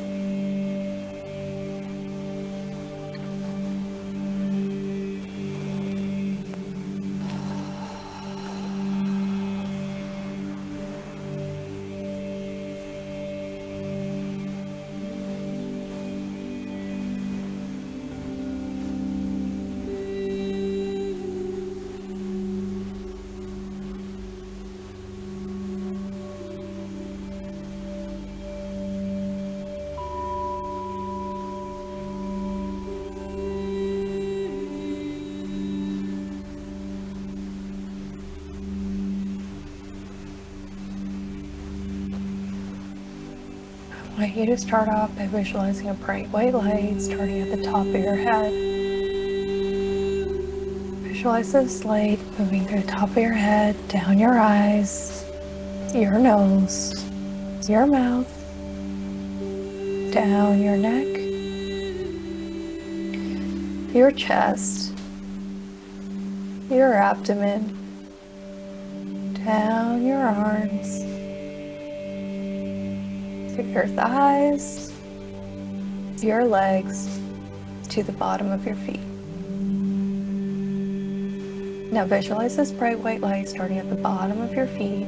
I want you to start off by visualizing a bright white light starting at the top of your head. visualize this light moving through the top of your head, down your eyes, your nose, your mouth, down your neck, your chest, your abdomen, down your arms, through your thighs, your legs, to the bottom of your feet. Now visualize this bright white light starting at the bottom of your feet.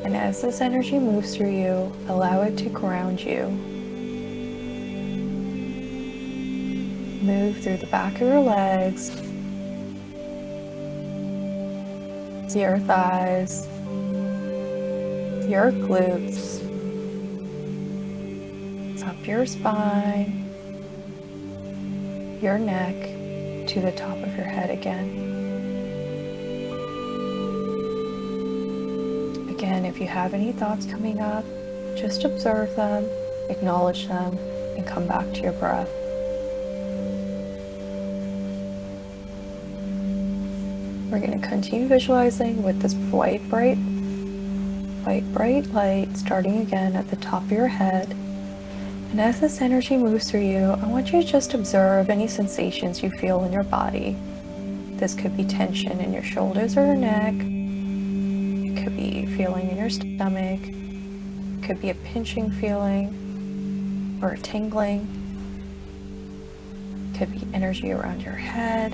And as this energy moves through you, allow it to ground you. Move through the back of your legs, your thighs, your glutes, up your spine, your neck, to the top of your head again. Again, if you have any thoughts coming up, just observe them, acknowledge them, and come back to your breath. We're going to continue visualizing with this white, bright light starting again at the top of your head. And as this energy moves through you, I want you to just observe any sensations you feel in your body. This could be tension in your shoulders or your neck. It could be feeling in your stomach. It could be a pinching feeling or a tingling. It could be energy around your head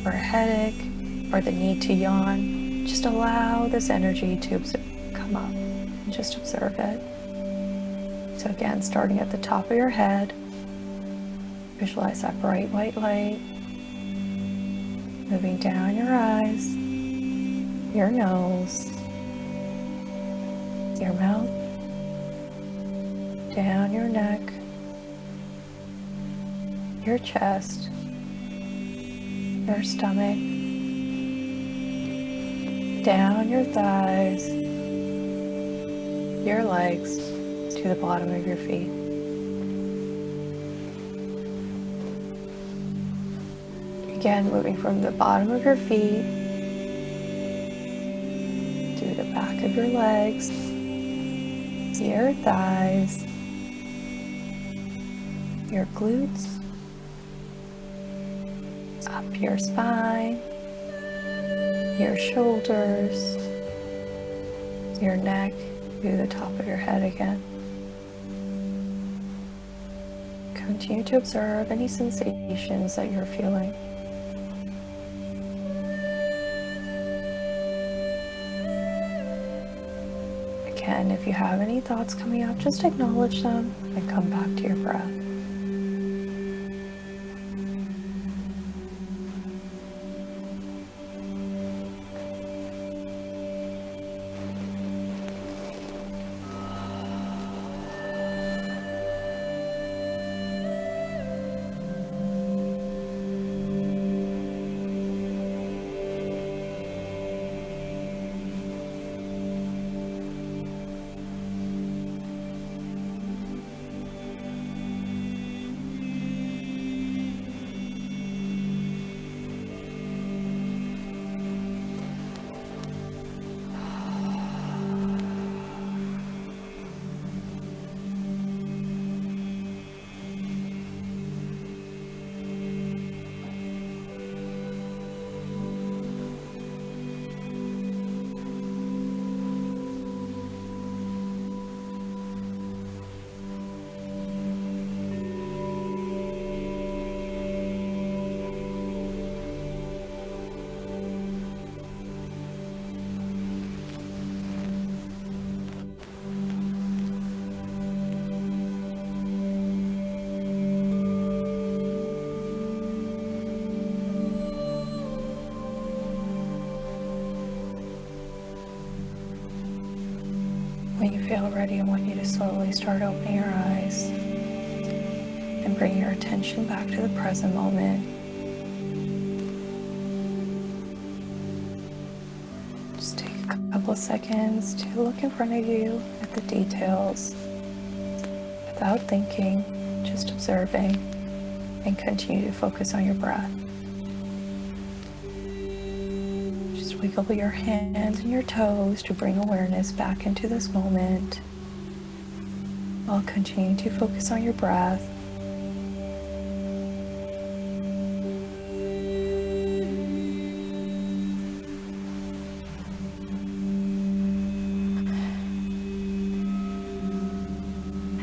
or a headache or the need to yawn. Just allow this energy to come up and just observe it. So again, starting at the top of your head, visualize that bright white light, moving down your eyes, your nose, your mouth, down your neck, your chest, your stomach, down your thighs, your legs, to the bottom of your feet. Again, moving from the bottom of your feet to the back of your legs, your thighs, your glutes, up your spine, your shoulders, your neck, to the top of your head again. Continue to observe any sensations that you're feeling. Again, if you have any thoughts coming up, just acknowledge them and come back to your breath. When you feel ready, I want you to slowly start opening your eyes and bring your attention back to the present moment. Just take a couple of seconds to look in front of you at the details without thinking, just observing. and continue to focus on your breath. Just wiggle your hands and your toes to bring awareness back into this moment, while continuing to focus on your breath.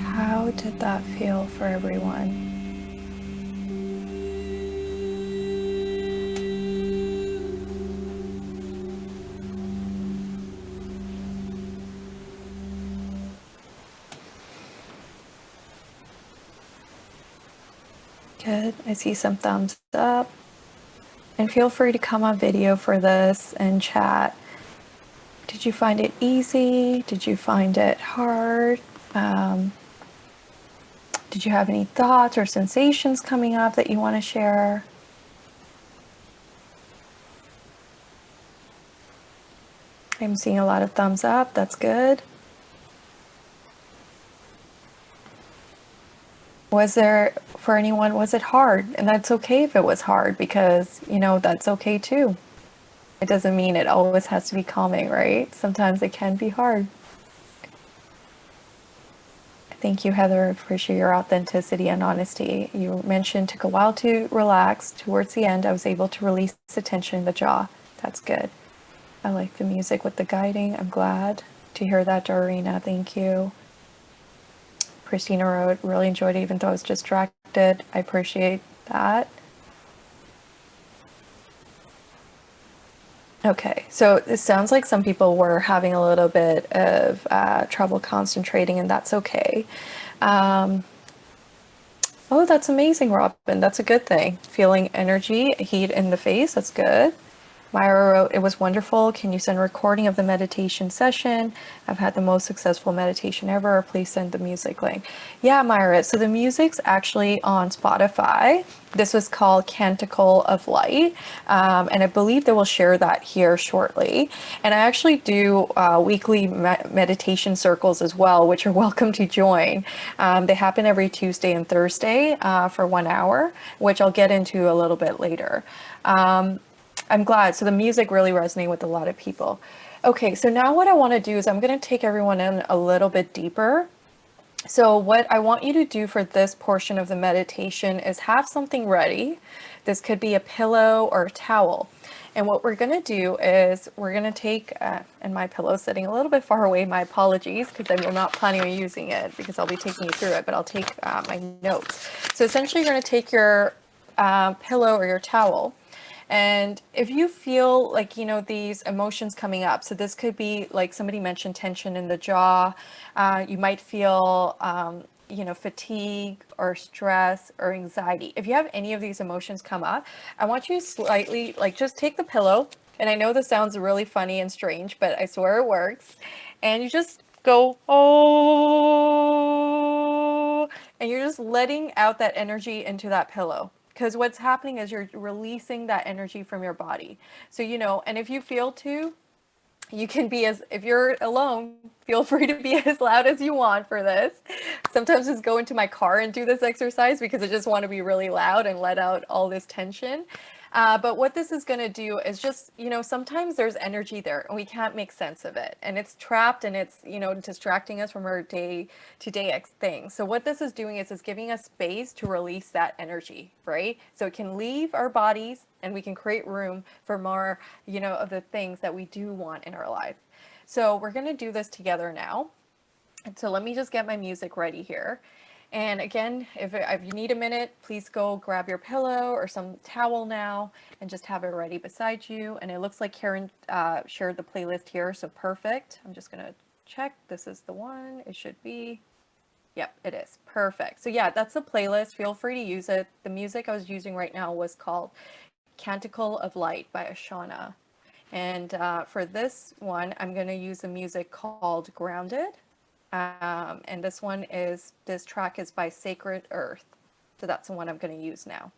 How did that feel for everyone? Good. I see some thumbs up. And feel free to come on video for this and chat. Did you find it easy? Did you find it hard? Did you have any thoughts or sensations coming up that you want to share? I'm seeing a lot of thumbs up. That's good. Was there, for anyone, was it hard? And that's okay if it was hard, because, you know, that's okay too. It doesn't mean it always has to be calming, right? Sometimes it can be hard. Thank you, Heather. I appreciate your authenticity and honesty. You mentioned it took a while to relax. Towards the end, I was able to release the tension in the jaw. That's good. I like the music with the guiding. I'm glad to hear that, Dorina. Thank you. Christina wrote, really enjoyed it even though I was distracted. I appreciate that. Okay, so it sounds like some people were having a little bit of trouble concentrating, and that's okay. Oh, that's amazing, Robin. That's a good thing. Feeling energy, heat in the face, that's good. Myra wrote, it was wonderful. Can you send a recording of the meditation session? I've had the most successful meditation ever. Please send the music link. Yeah, Myra. So the music's actually on Spotify. This was called Canticle of Light. And I believe they will share that here shortly. And I actually do weekly meditation circles as well, which are welcome to join. They happen every Tuesday and Thursday for 1 hour, which I'll get into a little bit later. I'm glad. So the music really resonated with a lot of people. Okay, so now what I want to do is I'm going to take everyone in a little bit deeper. So what I want you to do for this portion of the meditation is have something ready. This could be a pillow or a towel. And what we're going to do is we're going to take, and my pillow is sitting a little bit far away, my apologies, because I'm not planning on using it because I'll be taking you through it, but I'll take my notes. So essentially you're going to take your pillow or your towel. And if you feel like, you know, these emotions coming up, so this could be like somebody mentioned tension in the jaw, you might feel, you know, fatigue or stress or anxiety. If you have any of these emotions come up, I want you to slightly, like, just take the pillow. And I know this sounds really funny and strange, but I swear it works. And you just go, oh, and you're just letting out that energy into that pillow. Because what's happening is you're releasing that energy from your body. So, you know, and if you feel to, you can be as, if you're alone, feel free to be as loud as you want for this. Sometimes just go into my car and do this exercise because I just want to be really loud and let out all this tension. But what this is going to do is just, you know, sometimes there's energy there and we can't make sense of it. And it's trapped and it's, you know, distracting us from our day-to-day things. So what this is doing is it's giving us space to release that energy, right? So it can leave our bodies and we can create room for more, you know, of the things that we do want in our life. So we're going to do this together now. And so let me just get my music ready here. And again, if you need a minute, please go grab your pillow or some towel now and just have it ready beside you. And it looks like Karen shared the playlist here, so perfect. I'm just gonna check. This is the one. It should be. Yep, it is. Perfect. So yeah, that's the playlist. Feel free to use it. The music I was using right now was called Canticle of Light by Ashana. And for this one, I'm gonna use a music called Grounded. And this track is by Sacred Earth. So that's the one I'm going to use now.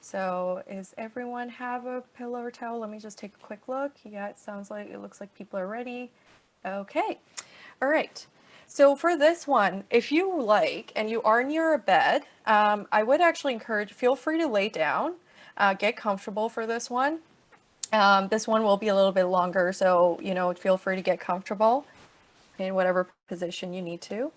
So is everyone have a pillow or towel? Let me just take a quick look. Yeah, it looks like people are ready. Okay. All right. So for this one, if you like, and you are near a bed, I would actually encourage, feel free to lay down, get comfortable for this one. This one will be a little bit longer, so, you know, feel free to get comfortable in whatever position you need to.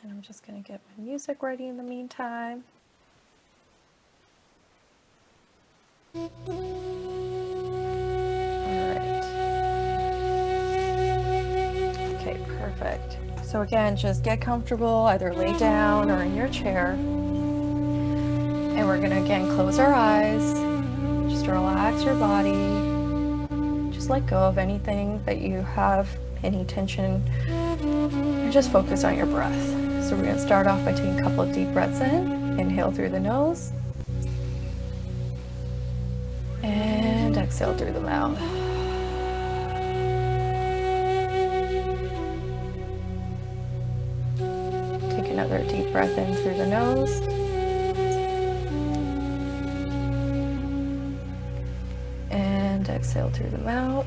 And I'm just going to get my music ready in the meantime. All right. Okay, perfect. So again, just get comfortable, either lay down or in your chair. And we're going to again close our eyes. Just relax your body. Just let go of anything that you have, any tension, and just focus on your breath. So we're going to start off by taking a couple of deep breaths in. Inhale through the nose. And exhale through the mouth. Take another deep breath in through the nose. And exhale through the mouth.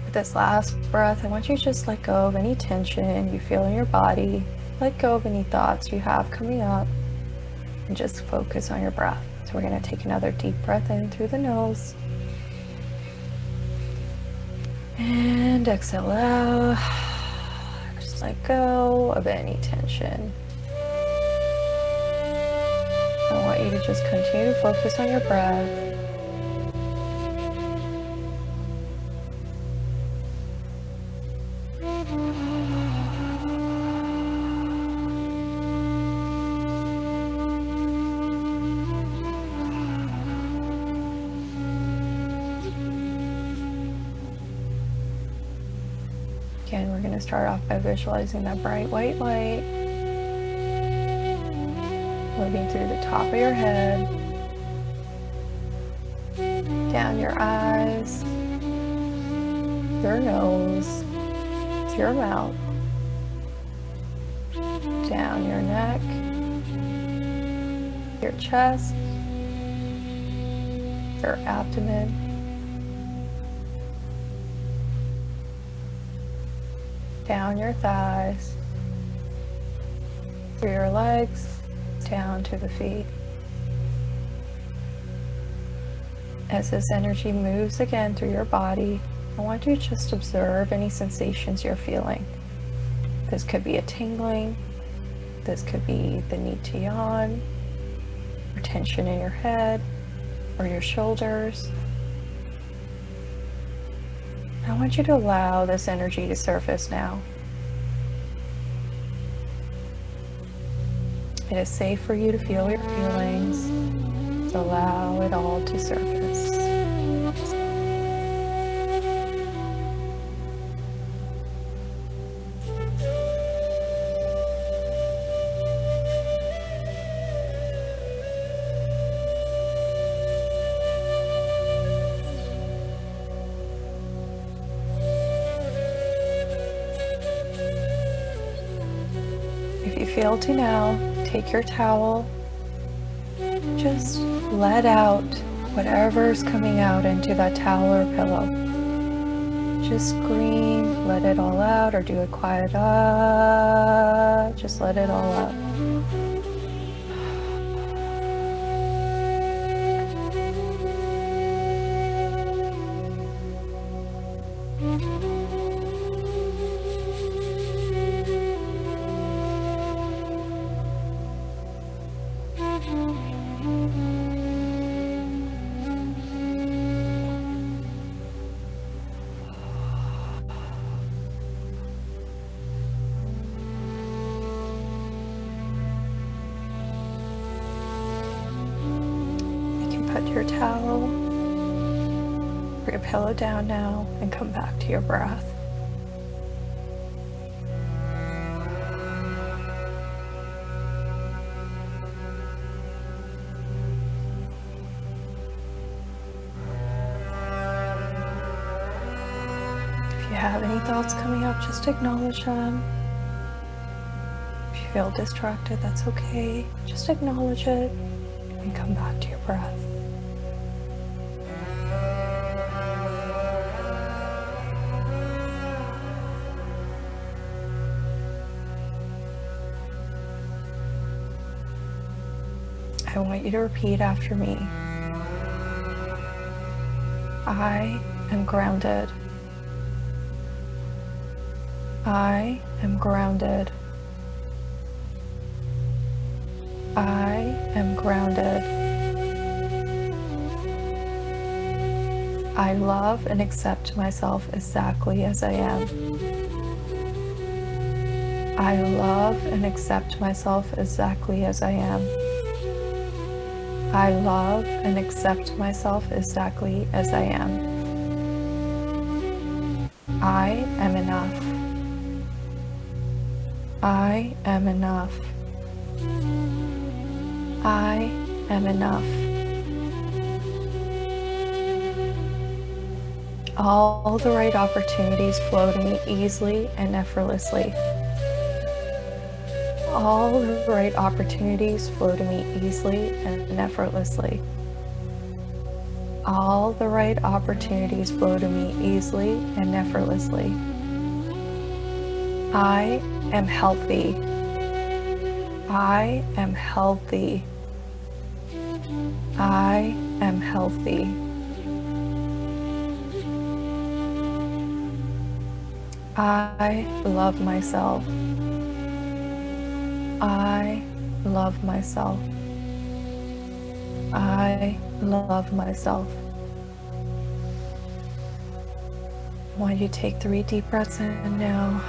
With this last breath, I want you to just let go of any tension you feel in your body. Let go of any thoughts you have coming up. And just focus on your breath. So we're going to take another deep breath in through the nose. And exhale out. Just let go of any tension. I want you to just continue to focus on your breath. Again, we're going to start off by visualizing that bright white light moving through the top of your head, down your eyes, your nose, to your mouth, down your neck, your chest, your abdomen, down your thighs, through your legs, down to the feet. As this energy moves again through your body, I want you to just observe any sensations you're feeling. This could be a tingling, this could be the need to yawn, or tension in your head, or your shoulders. I want you to allow this energy to surface now. It is safe for you to feel your feelings, so allow it all to surface. If you feel to now, take your towel, just let out whatever's coming out into that towel or pillow. Just scream, let it all out, or do a quiet just let it all out. Put your towel or your pillow down now and come back to your breath. If you have any thoughts coming up, just acknowledge them. If you feel distracted, that's okay. Just acknowledge it. and come back to your breath. I want you to repeat after me. I am grounded. I am grounded. I am grounded. I love and accept myself exactly as I am. I love and accept myself exactly as I am. I love and accept myself exactly as I am. I am enough. I am enough. I am enough. All the right opportunities flow to me easily and effortlessly. All the right opportunities flow to me easily and effortlessly. All the right opportunities flow to me easily and effortlessly. I am healthy. I am healthy. I am healthy. I love myself. I love myself. I love myself. I want you to take 3 deep breaths in now.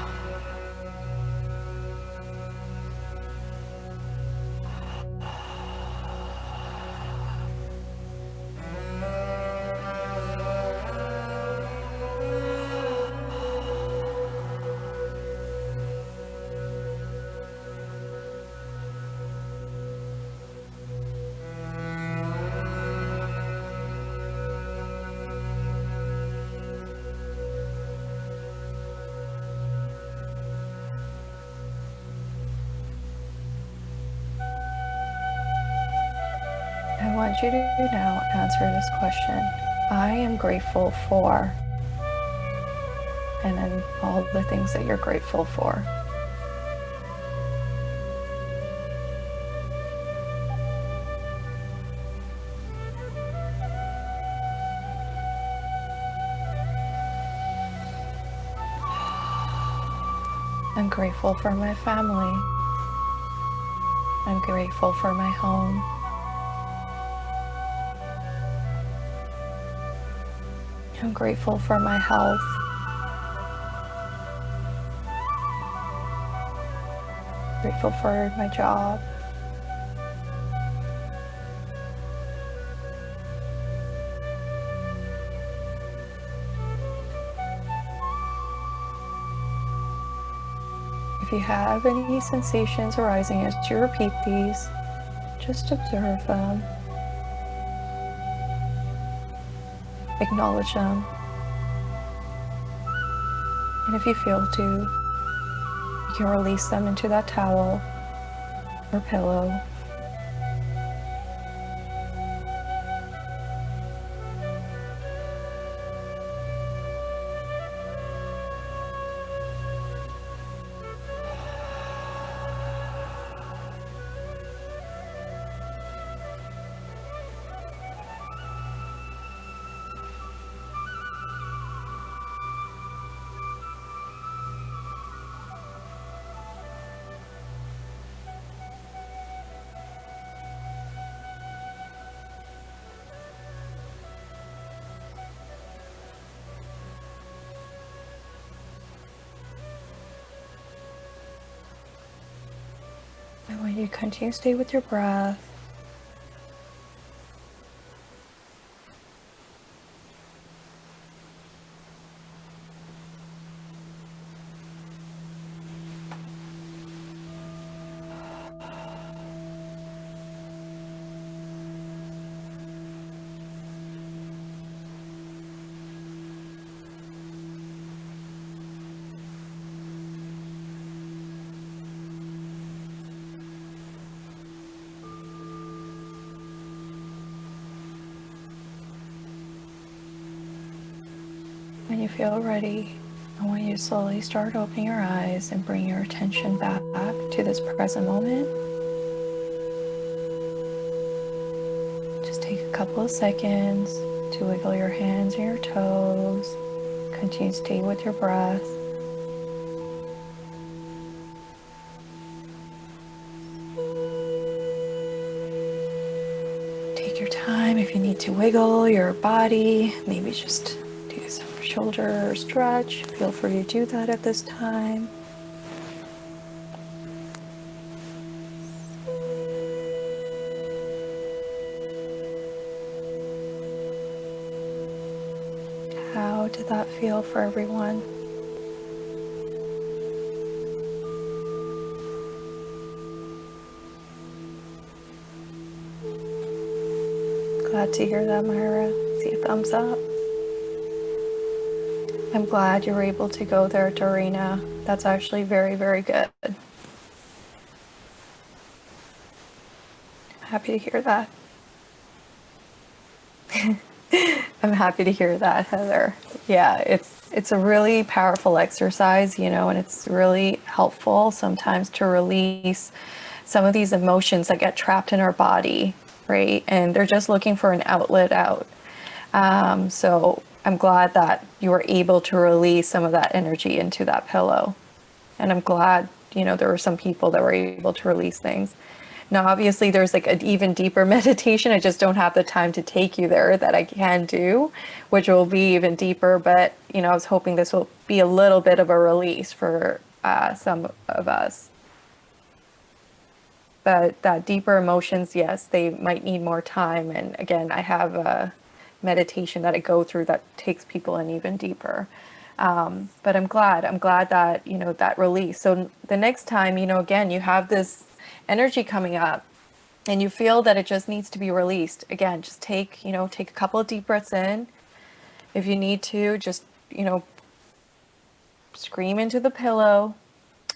I want you to now answer this question. I am grateful for, and then all the things that you're grateful for. I'm grateful for my family. I'm grateful for my home. I'm grateful for my health. Grateful for my job. If you have any sensations arising as you repeat these, just observe them. Acknowledge them. And if you feel to, you can release them into that towel or pillow. I want you to continue to stay with your breath. When you feel ready, I want you to slowly start opening your eyes and bring your attention back to this present moment. Just take a couple of seconds to wiggle your hands and your toes. Continue to stay with your breath. Take your time if you need to wiggle your body, maybe just do some shoulder stretch. Feel free to do that at this time. How did that feel for everyone? Glad to hear that, Myra. See a thumbs up. I'm glad you were able to go there, Dorina. That's actually very, very good. Happy to hear that. I'm happy to hear that, Heather. Yeah, it's a really powerful exercise, you know, and it's really helpful sometimes to release some of these emotions that get trapped in our body, right? And they're just looking for an outlet out. So I'm glad that you were able to release some of that energy into that pillow. And I'm glad, you know, there were some people that were able to release things. Now, obviously, there's like an even deeper meditation. I just don't have the time to take you there that I can do, which will be even deeper. But, you know, I was hoping this will be a little bit of a release for some of us. But that deeper emotions, yes, they might need more time. And again, I have a meditation that I go through that takes people in even deeper. But I'm glad that, you know, that release. So the next time, you know, again, you have this energy coming up and you feel that it just needs to be released. Again, just take a couple of deep breaths in. If you need to, just, you know, scream into the pillow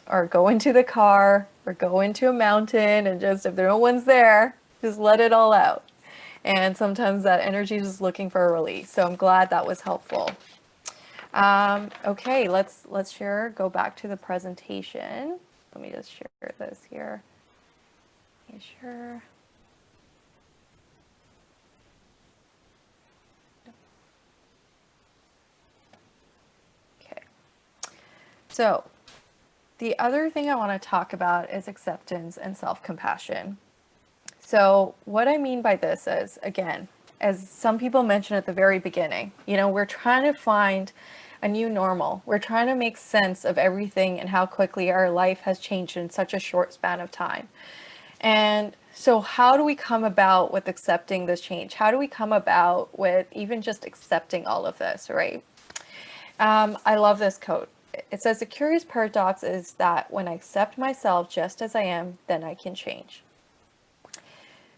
or go into the car or go into a mountain and just, if no one's there, just let it all out. And sometimes that energy is just looking for a release. So I'm glad that was helpful. Okay, let's go back to the presentation. Let me just share this here. Sure. Okay. So the other thing I want to talk about is acceptance and self-compassion. So what I mean by this is, again, as some people mentioned at the very beginning, you know, we're trying to find a new normal. We're trying to make sense of everything and how quickly our life has changed in such a short span of time. And so how do we come about with accepting this change? How do we come about with even just accepting all of this, right? I love this quote. It says, the curious paradox is that when I accept myself just as I am, then I can change.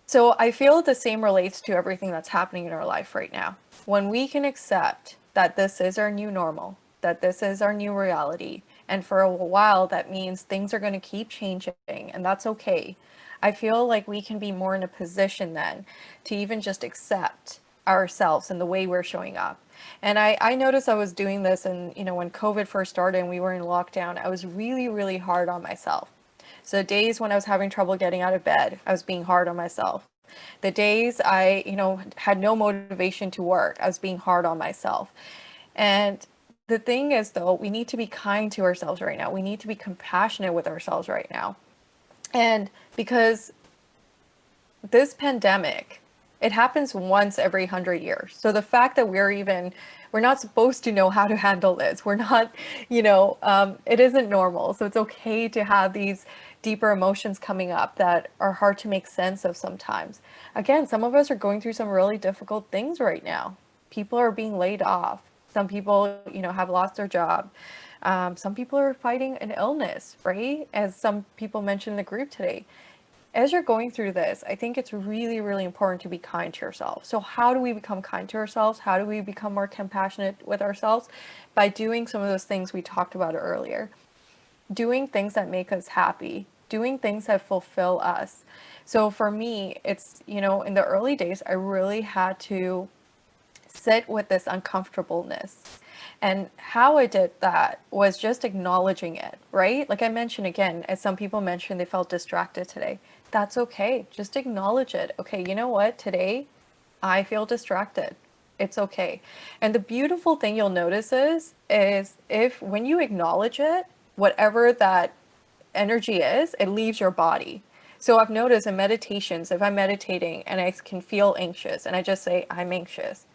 So I feel the same relates to everything that's happening in our life right now. When we can accept that this is our new normal, that this is our new reality, and for a while that means things are going to keep changing, and that's okay. I feel like we can be more in a position then to even just accept ourselves and the way we're showing up. And I noticed I was doing this, and you know, when COVID first started and we were in lockdown, I was really, really hard on myself. So the days when I was having trouble getting out of bed, I was being hard on myself. The days I, you know, had no motivation to work, I was being hard on myself. And the thing is, though, we need to be kind to ourselves right now. We need to be compassionate with ourselves right now. And because this pandemic, it happens once every 100 years. So the fact that we're not supposed to know how to handle this. We're not, you know, it isn't normal. So it's okay to have these deeper emotions coming up that are hard to make sense of sometimes. Again, some of us are going through some really difficult things right now. People are being laid off. Some people, you know, have lost their job. Some people are fighting an illness, right? As some people mentioned in the group today. As you're going through this, I think it's really, really important to be kind to yourself. So how do we become kind to ourselves? How do we become more compassionate with ourselves? By doing some of those things we talked about earlier. Doing things that make us happy, doing things that fulfill us. So for me, it's, you know, in the early days, I really had to sit with this uncomfortableness. And how I did that was just acknowledging it, right? Like I mentioned again, as some people mentioned, they felt distracted today. That's okay. Just acknowledge it. Okay, you know what? Today I feel distracted. It's okay. And the beautiful thing you'll notice is if when you acknowledge it, whatever that energy is, it leaves your body. So I've noticed in meditations, if I'm meditating and I can feel anxious and I just say, I'm anxious,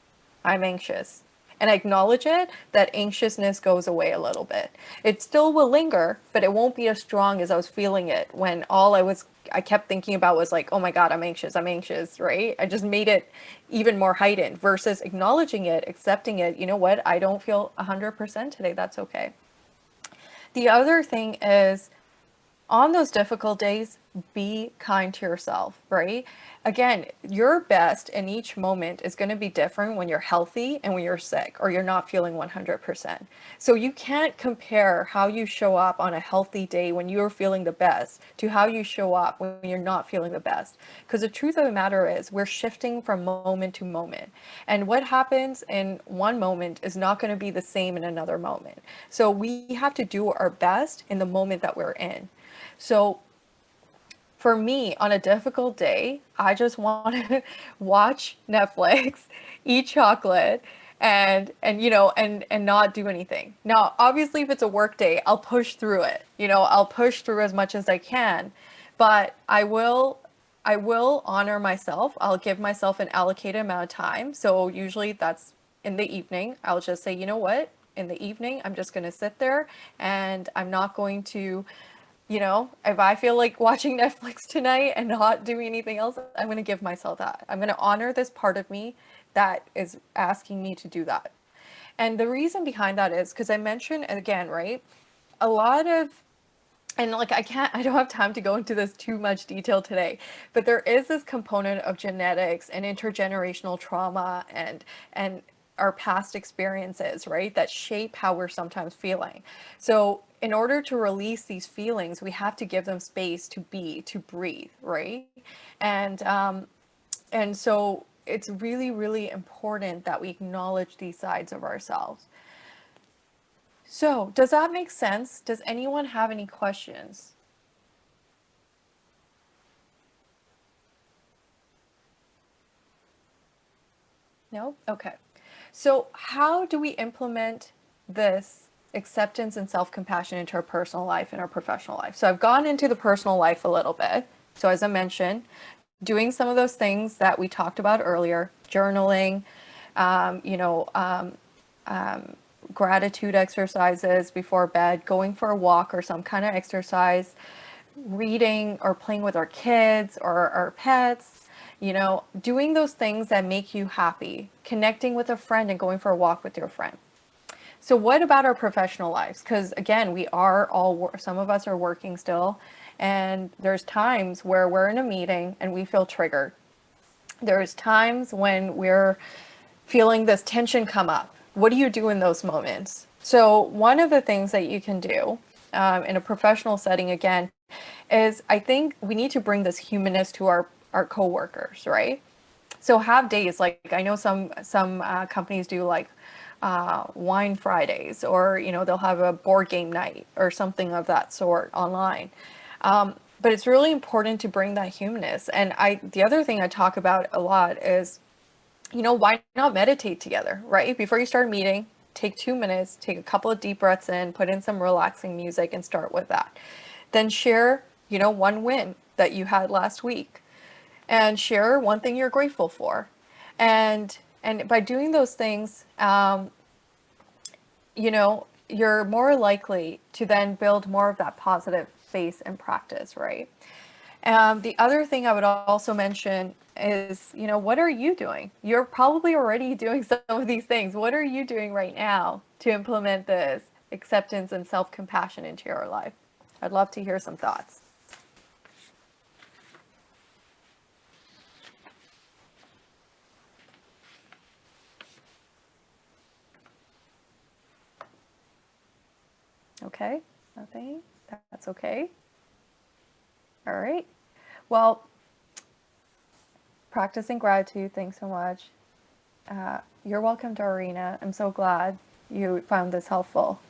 and I acknowledge it, that anxiousness goes away a little bit. It still will linger, but it won't be as strong as I was feeling it when I kept thinking about was like, oh my God, I'm anxious, right? I just made it even more heightened versus acknowledging it, accepting it. You know what? I don't feel 100% today. That's okay. The other thing is on those difficult days, be kind to yourself, right? Again, your best in each moment is going to be different when you're healthy and when you're sick or you're not feeling 100%. So you can't compare how you show up on a healthy day when you're feeling the best to how you show up when you're not feeling the best. Because the truth of the matter is we're shifting from moment to moment. And what happens in one moment is not going to be the same in another moment. So we have to do our best in the moment that we're in. So for me, on a difficult day, I just want to watch Netflix, eat chocolate, and not do anything. Now, obviously, if it's a work day, I'll push through it. I'll push through as much as I can, but I will honor myself. I'll give myself an allocated amount of time. So usually that's in the evening. I'll just say, you know what? In the evening, I'm just going to sit there and I'm not going to if I feel like watching Netflix tonight and not doing anything else, I'm going to give myself that. I'm going to honor this part of me that is asking me to do that. And the reason behind that is because I mentioned again, right? A lot of, and like I don't have time to go into this too much detail today, but there is this component of genetics and intergenerational trauma and our past experiences, right, that shape how we're sometimes feeling. So in order to release these feelings, we have to give them space to be, to breathe, right? And so it's really, really important that we acknowledge these sides of ourselves. So does that make sense? Does anyone have any questions? No? Okay. So how do we implement this acceptance and self-compassion into our personal life and our professional life? So I've gone into the personal life a little bit. So as I mentioned, doing some of those things that we talked about earlier, journaling, um, you know, um, gratitude exercises before bed, going for a walk or some kind of exercise, reading or playing with our kids or our pets, doing those things that make you happy, connecting with a friend and going for a walk with your friend. So what about our professional lives? Because again, we are all, some of us are working still, and there's times where we're in a meeting and we feel triggered. There's times when we're feeling this tension come up. What do you do in those moments? So one of the things that you can do in a professional setting, again, is I think we need to bring this humanness to our coworkers, right? So have days like I know some companies do like wine Fridays, or they'll have a board game night or something of that sort online. But it's really important to bring that humanness. And the other thing I talk about a lot is, why not meditate together, right? Before you start a meeting, take 2 minutes, take a couple of deep breaths in, put in some relaxing music and start with that. Then share, one win that you had last week, and share one thing you're grateful for. And by doing those things, you're more likely to then build more of that positive space and practice, right? The other thing I would also mention is, what are you doing? You're probably already doing some of these things. What are you doing right now to implement this acceptance and self-compassion into your life? I'd love to hear some thoughts. Okay, nothing. That's okay. All right. Well, practicing gratitude. Thanks so much. You're welcome, Dorina. I'm so glad you found this helpful.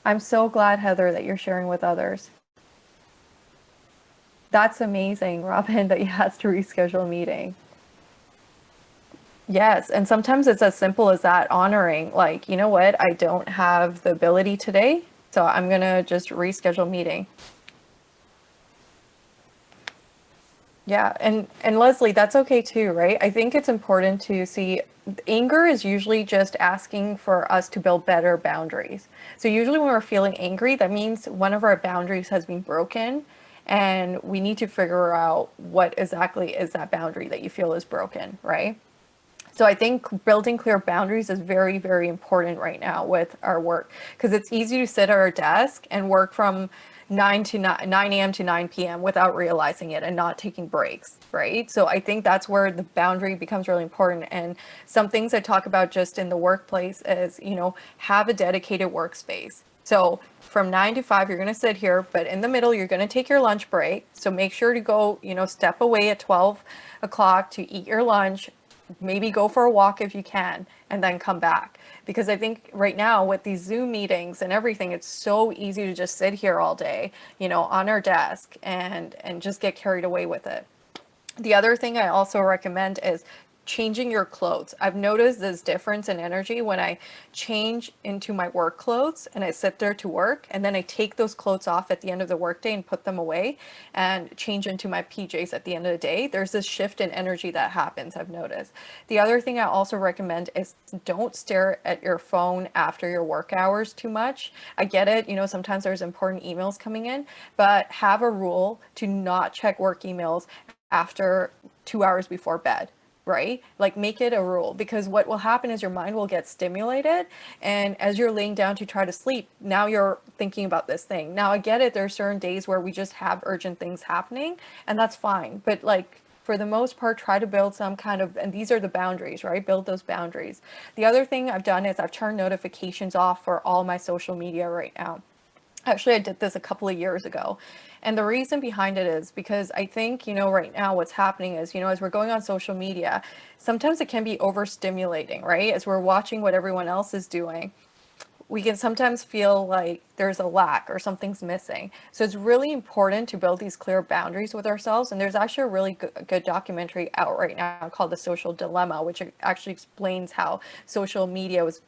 I'm so glad, Heather, that you're sharing with others. That's amazing, Robin, that you had to reschedule a meeting. Yes, and sometimes it's as simple as that, honoring, like, you know what, I don't have the ability today, so I'm gonna just reschedule a meeting. Yeah, and Leslie, that's okay too, right? I think it's important to see anger is usually just asking for us to build better boundaries. So usually when we're feeling angry, that means one of our boundaries has been broken, and we need to figure out what exactly is that boundary that you feel is broken, right? So I think building clear boundaries is very, very important right now with our work, because it's easy to sit at our desk and work from 9 a.m. to 9 p.m. without realizing it and not taking breaks, right? So I think that's where the boundary becomes really important. And some things I talk about just in the workplace is, have a dedicated workspace. So from 9 to 5, you're going to sit here, but in the middle, you're going to take your lunch break. So make sure to go, step away at 12 o'clock to eat your lunch, maybe go for a walk if you can, and then come back. Because I think right now with these Zoom meetings and everything, it's so easy to just sit here all day, on our desk and just get carried away with it. The other thing I also recommend is changing your clothes. I've noticed this difference in energy when I change into my work clothes and I sit there to work, and then I take those clothes off at the end of the workday and put them away and change into my PJs at the end of the day. There's this shift in energy that happens, I've noticed. The other thing I also recommend is don't stare at your phone after your work hours too much. I get it, sometimes there's important emails coming in, but have a rule to not check work emails after 2 hours before bed, right? Like, make it a rule, because what will happen is your mind will get stimulated, and as you're laying down to try to sleep, now you're thinking about this thing. Now I get it, there are certain days where we just have urgent things happening, and that's fine, but like, for the most part, try to build some kind of, and these are the boundaries, right? Build those boundaries. The other thing I've done is I've turned notifications off for all my social media right now. Actually, I did this a couple of years ago. And the reason behind it is because I think, right now what's happening is, as we're going on social media, sometimes it can be overstimulating, right? As we're watching what everyone else is doing, we can sometimes feel like there's a lack or something's missing. So it's really important to build these clear boundaries with ourselves. And there's actually a really good documentary out right now called The Social Dilemma, which actually explains how social media was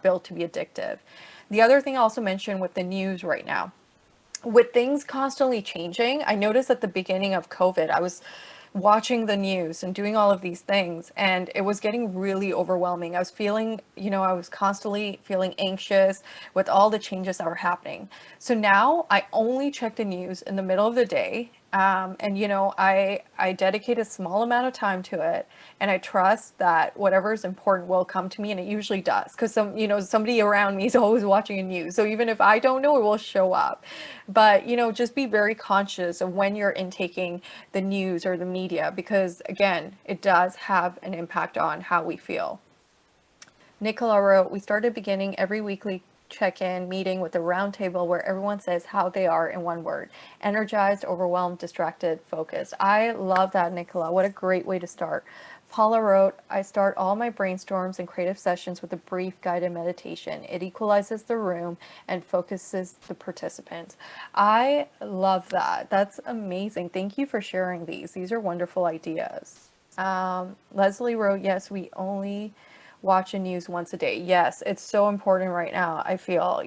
built to be addictive. The other thing I also mentioned with the news right now, with things constantly changing, I noticed at the beginning of COVID, I was watching the news and doing all of these things, and it was getting really overwhelming. I was feeling, I was constantly feeling anxious with all the changes that were happening. So now I only check the news in the middle of the day. And I dedicate a small amount of time to it, and I trust that whatever is important will come to me, and it usually does, because somebody around me is always watching the news. So even if I don't know, it will show up. But just be very conscious of when you're intaking the news or the media, because again, it does have an impact on how we feel. Nicola wrote, we started beginning every weekly check-in meeting with a round table where everyone says how they are in one word: energized, overwhelmed, distracted, focused. I love that, Nicola. What a great way to start. Paula wrote, I start all my brainstorms and creative sessions with a brief guided meditation. It equalizes the room and focuses the participants. I love that. That's amazing. Thank you for sharing these. These are wonderful ideas. Leslie wrote, yes, we only watch the news once a day. Yes, it's so important right now. I feel,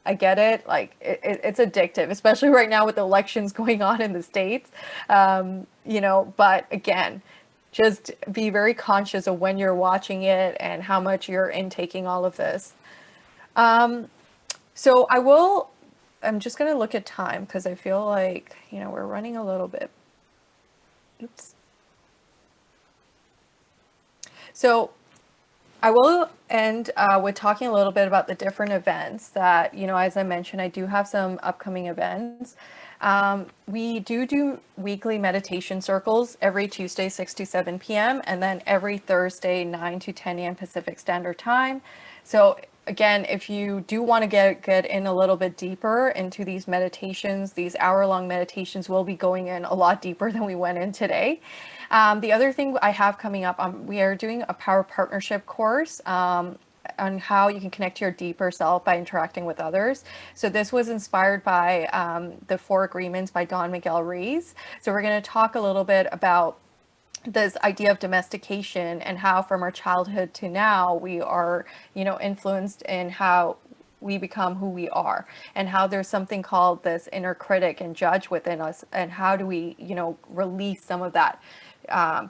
I get it. Like it's addictive, especially right now with the elections going on in the States. But again, just be very conscious of when you're watching it and how much you're intaking all of this. So I'm just going to look at time, because I feel like, we're running a little bit. Oops. So I will end with talking a little bit about the different events that, as I mentioned, I do have some upcoming events. We do weekly meditation circles every Tuesday, 6 to 7 p.m. and then every Thursday, 9 to 10 a.m. Pacific Standard Time. So again, if you do want to get in a little bit deeper into these meditations, these hour-long meditations will be going in a lot deeper than we went in today. The other thing I have coming up, we are doing a power partnership course. on how you can connect to your deeper self by interacting with others. So this was inspired by the 4 Agreements by Don Miguel Ruiz. So we're going to talk a little bit about this idea of domestication and how from our childhood to now we are, influenced in how we become who we are, and how there's something called this inner critic and judge within us, and how do we, release some of that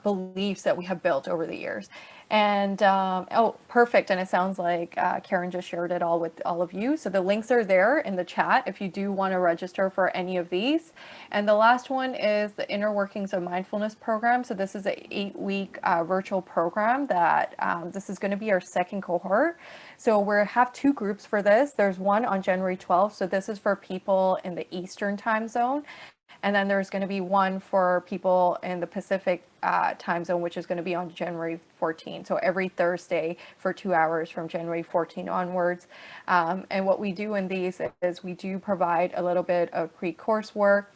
beliefs that we have built over the years. And oh, perfect. And it sounds like Karen just shared it all with all of you. So the links are there in the chat if you do want to register for any of these. And the last one is the Inner Workings of Mindfulness program. So this is an 8-week virtual program that this is going to be our second cohort. So we have 2 groups for this. There's one on January 12th. So this is for people in the Eastern time zone. And then there's going to be one for people in the Pacific time zone, which is going to be on January 14. So every Thursday for 2 hours from January 14 onwards. And what we do in these is we do provide a little bit of pre-course work.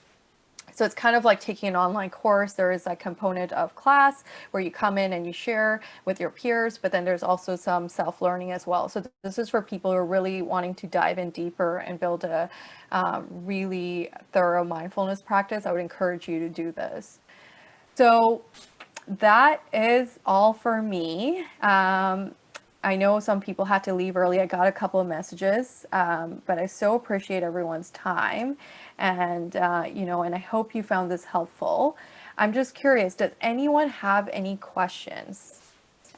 So it's kind of like taking an online course. There is a component of class where you come in and you share with your peers, but then there's also some self-learning as well. So this is for people who are really wanting to dive in deeper and build a really thorough mindfulness practice. I would encourage you to do this. So that is all for me. I know some people had to leave early. I got a couple of messages, but I so appreciate everyone's time. And, and I hope you found this helpful. I'm just curious, does anyone have any questions?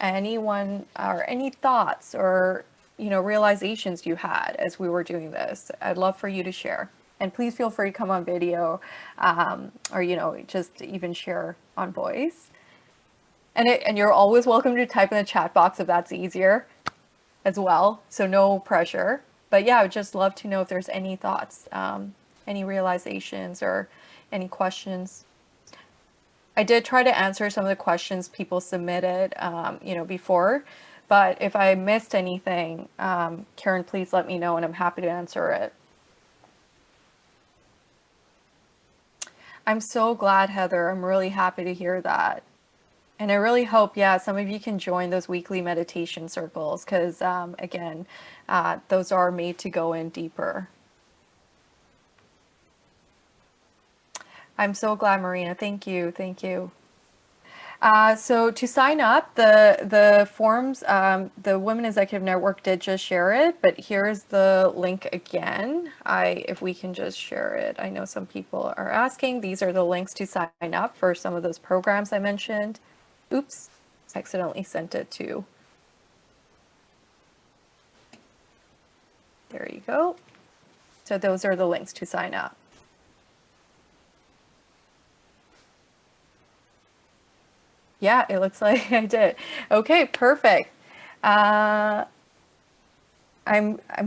Anyone, or any thoughts or, realizations you had as we were doing this? I'd love for you to share. And please feel free to come on video, or, just even share on voice. And you're always welcome to type in the chat box if that's easier as well. So no pressure. But yeah, I would just love to know if there's any thoughts, any realizations or any questions. I did try to answer some of the questions people submitted, before. But if I missed anything, Karen, please let me know and I'm happy to answer it. I'm so glad, Heather. I'm really happy to hear that. And I really hope, some of you can join those weekly meditation circles because, again, those are made to go in deeper. I'm so glad, Marina. Thank you. Thank you. So to sign up, the forms, the Women Executive Network did just share it, but here's the link again. If we can just share it. I know some people are asking. These are the links to sign up for some of those programs I mentioned. Oops, accidentally sent it to. There you go. So those are the links to sign up. Yeah, it looks like I did. Okay, perfect. I'm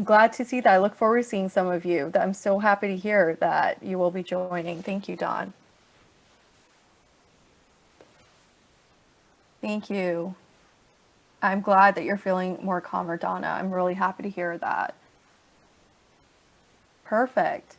glad to see that. I look forward to seeing some of you. I'm so happy to hear that you will be joining. Thank you, Dawn. Thank you. I'm glad that you're feeling more calmer, Donna. I'm really happy to hear that. Perfect.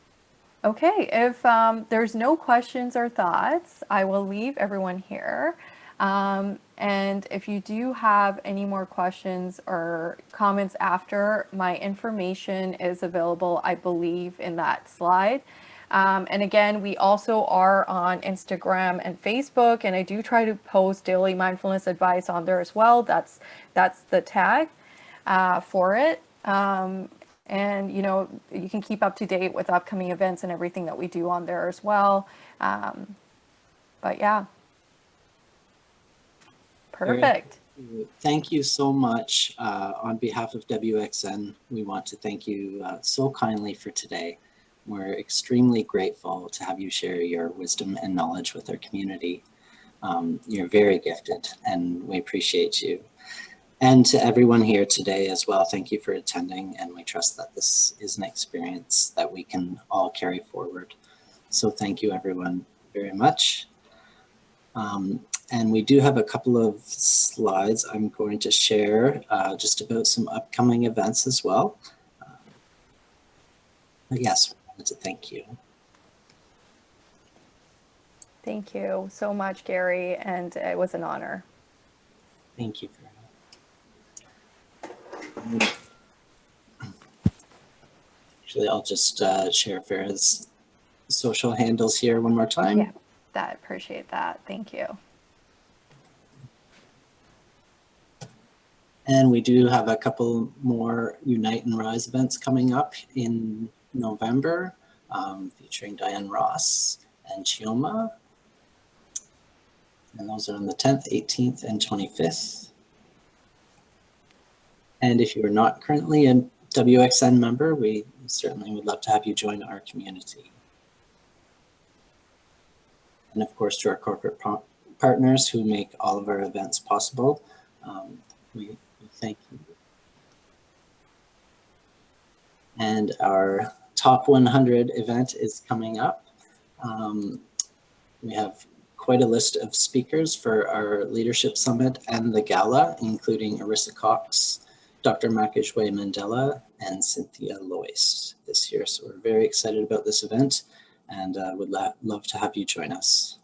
Okay, if there's no questions or thoughts, I will leave everyone here. And if you do have any more questions or comments after, my information is available, I believe, in that slide. And again, we also are on Instagram and Facebook, and I do try to post daily mindfulness advice on there as well. That's the tag for it. And, you can keep up to date with upcoming events and everything that we do on there as well. But yeah. Perfect. Thank you so much. On behalf of WXN, we want to thank you so kindly for today. We're extremely grateful to have you share your wisdom and knowledge with our community. You're very gifted and we appreciate you. And to everyone here today as well, thank you for attending, and we trust that this is an experience that we can all carry forward. So thank you everyone very much. And we do have a couple of slides I'm going to share just about some upcoming events as well. But yes, I wanted to thank you. Thank you so much, Gary, and it was an honor. Thank you very much. Actually, I'll just share Farah's social handles here one more time. Yeah, that appreciate that. Thank you. And we do have a couple more Unite and Rise events coming up in November, featuring Diane Ross and Chioma. And those are on the 10th, 18th, and 25th. And if you are not currently a WXN member, we certainly would love to have you join our community. And of course, to our corporate partners who make all of our events possible, we thank you. And our top 100 event is coming up. We have quite a list of speakers for our Leadership Summit and the Gala, including Arissa Cox, Dr. Makajwe Mandela, and Cynthia Loyce this year. So we're very excited about this event and would love to have you join us.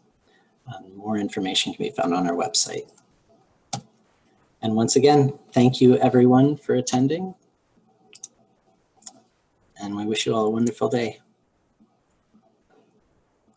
More information can be found on our website. And once again, thank you everyone for attending. And we wish you all a wonderful day.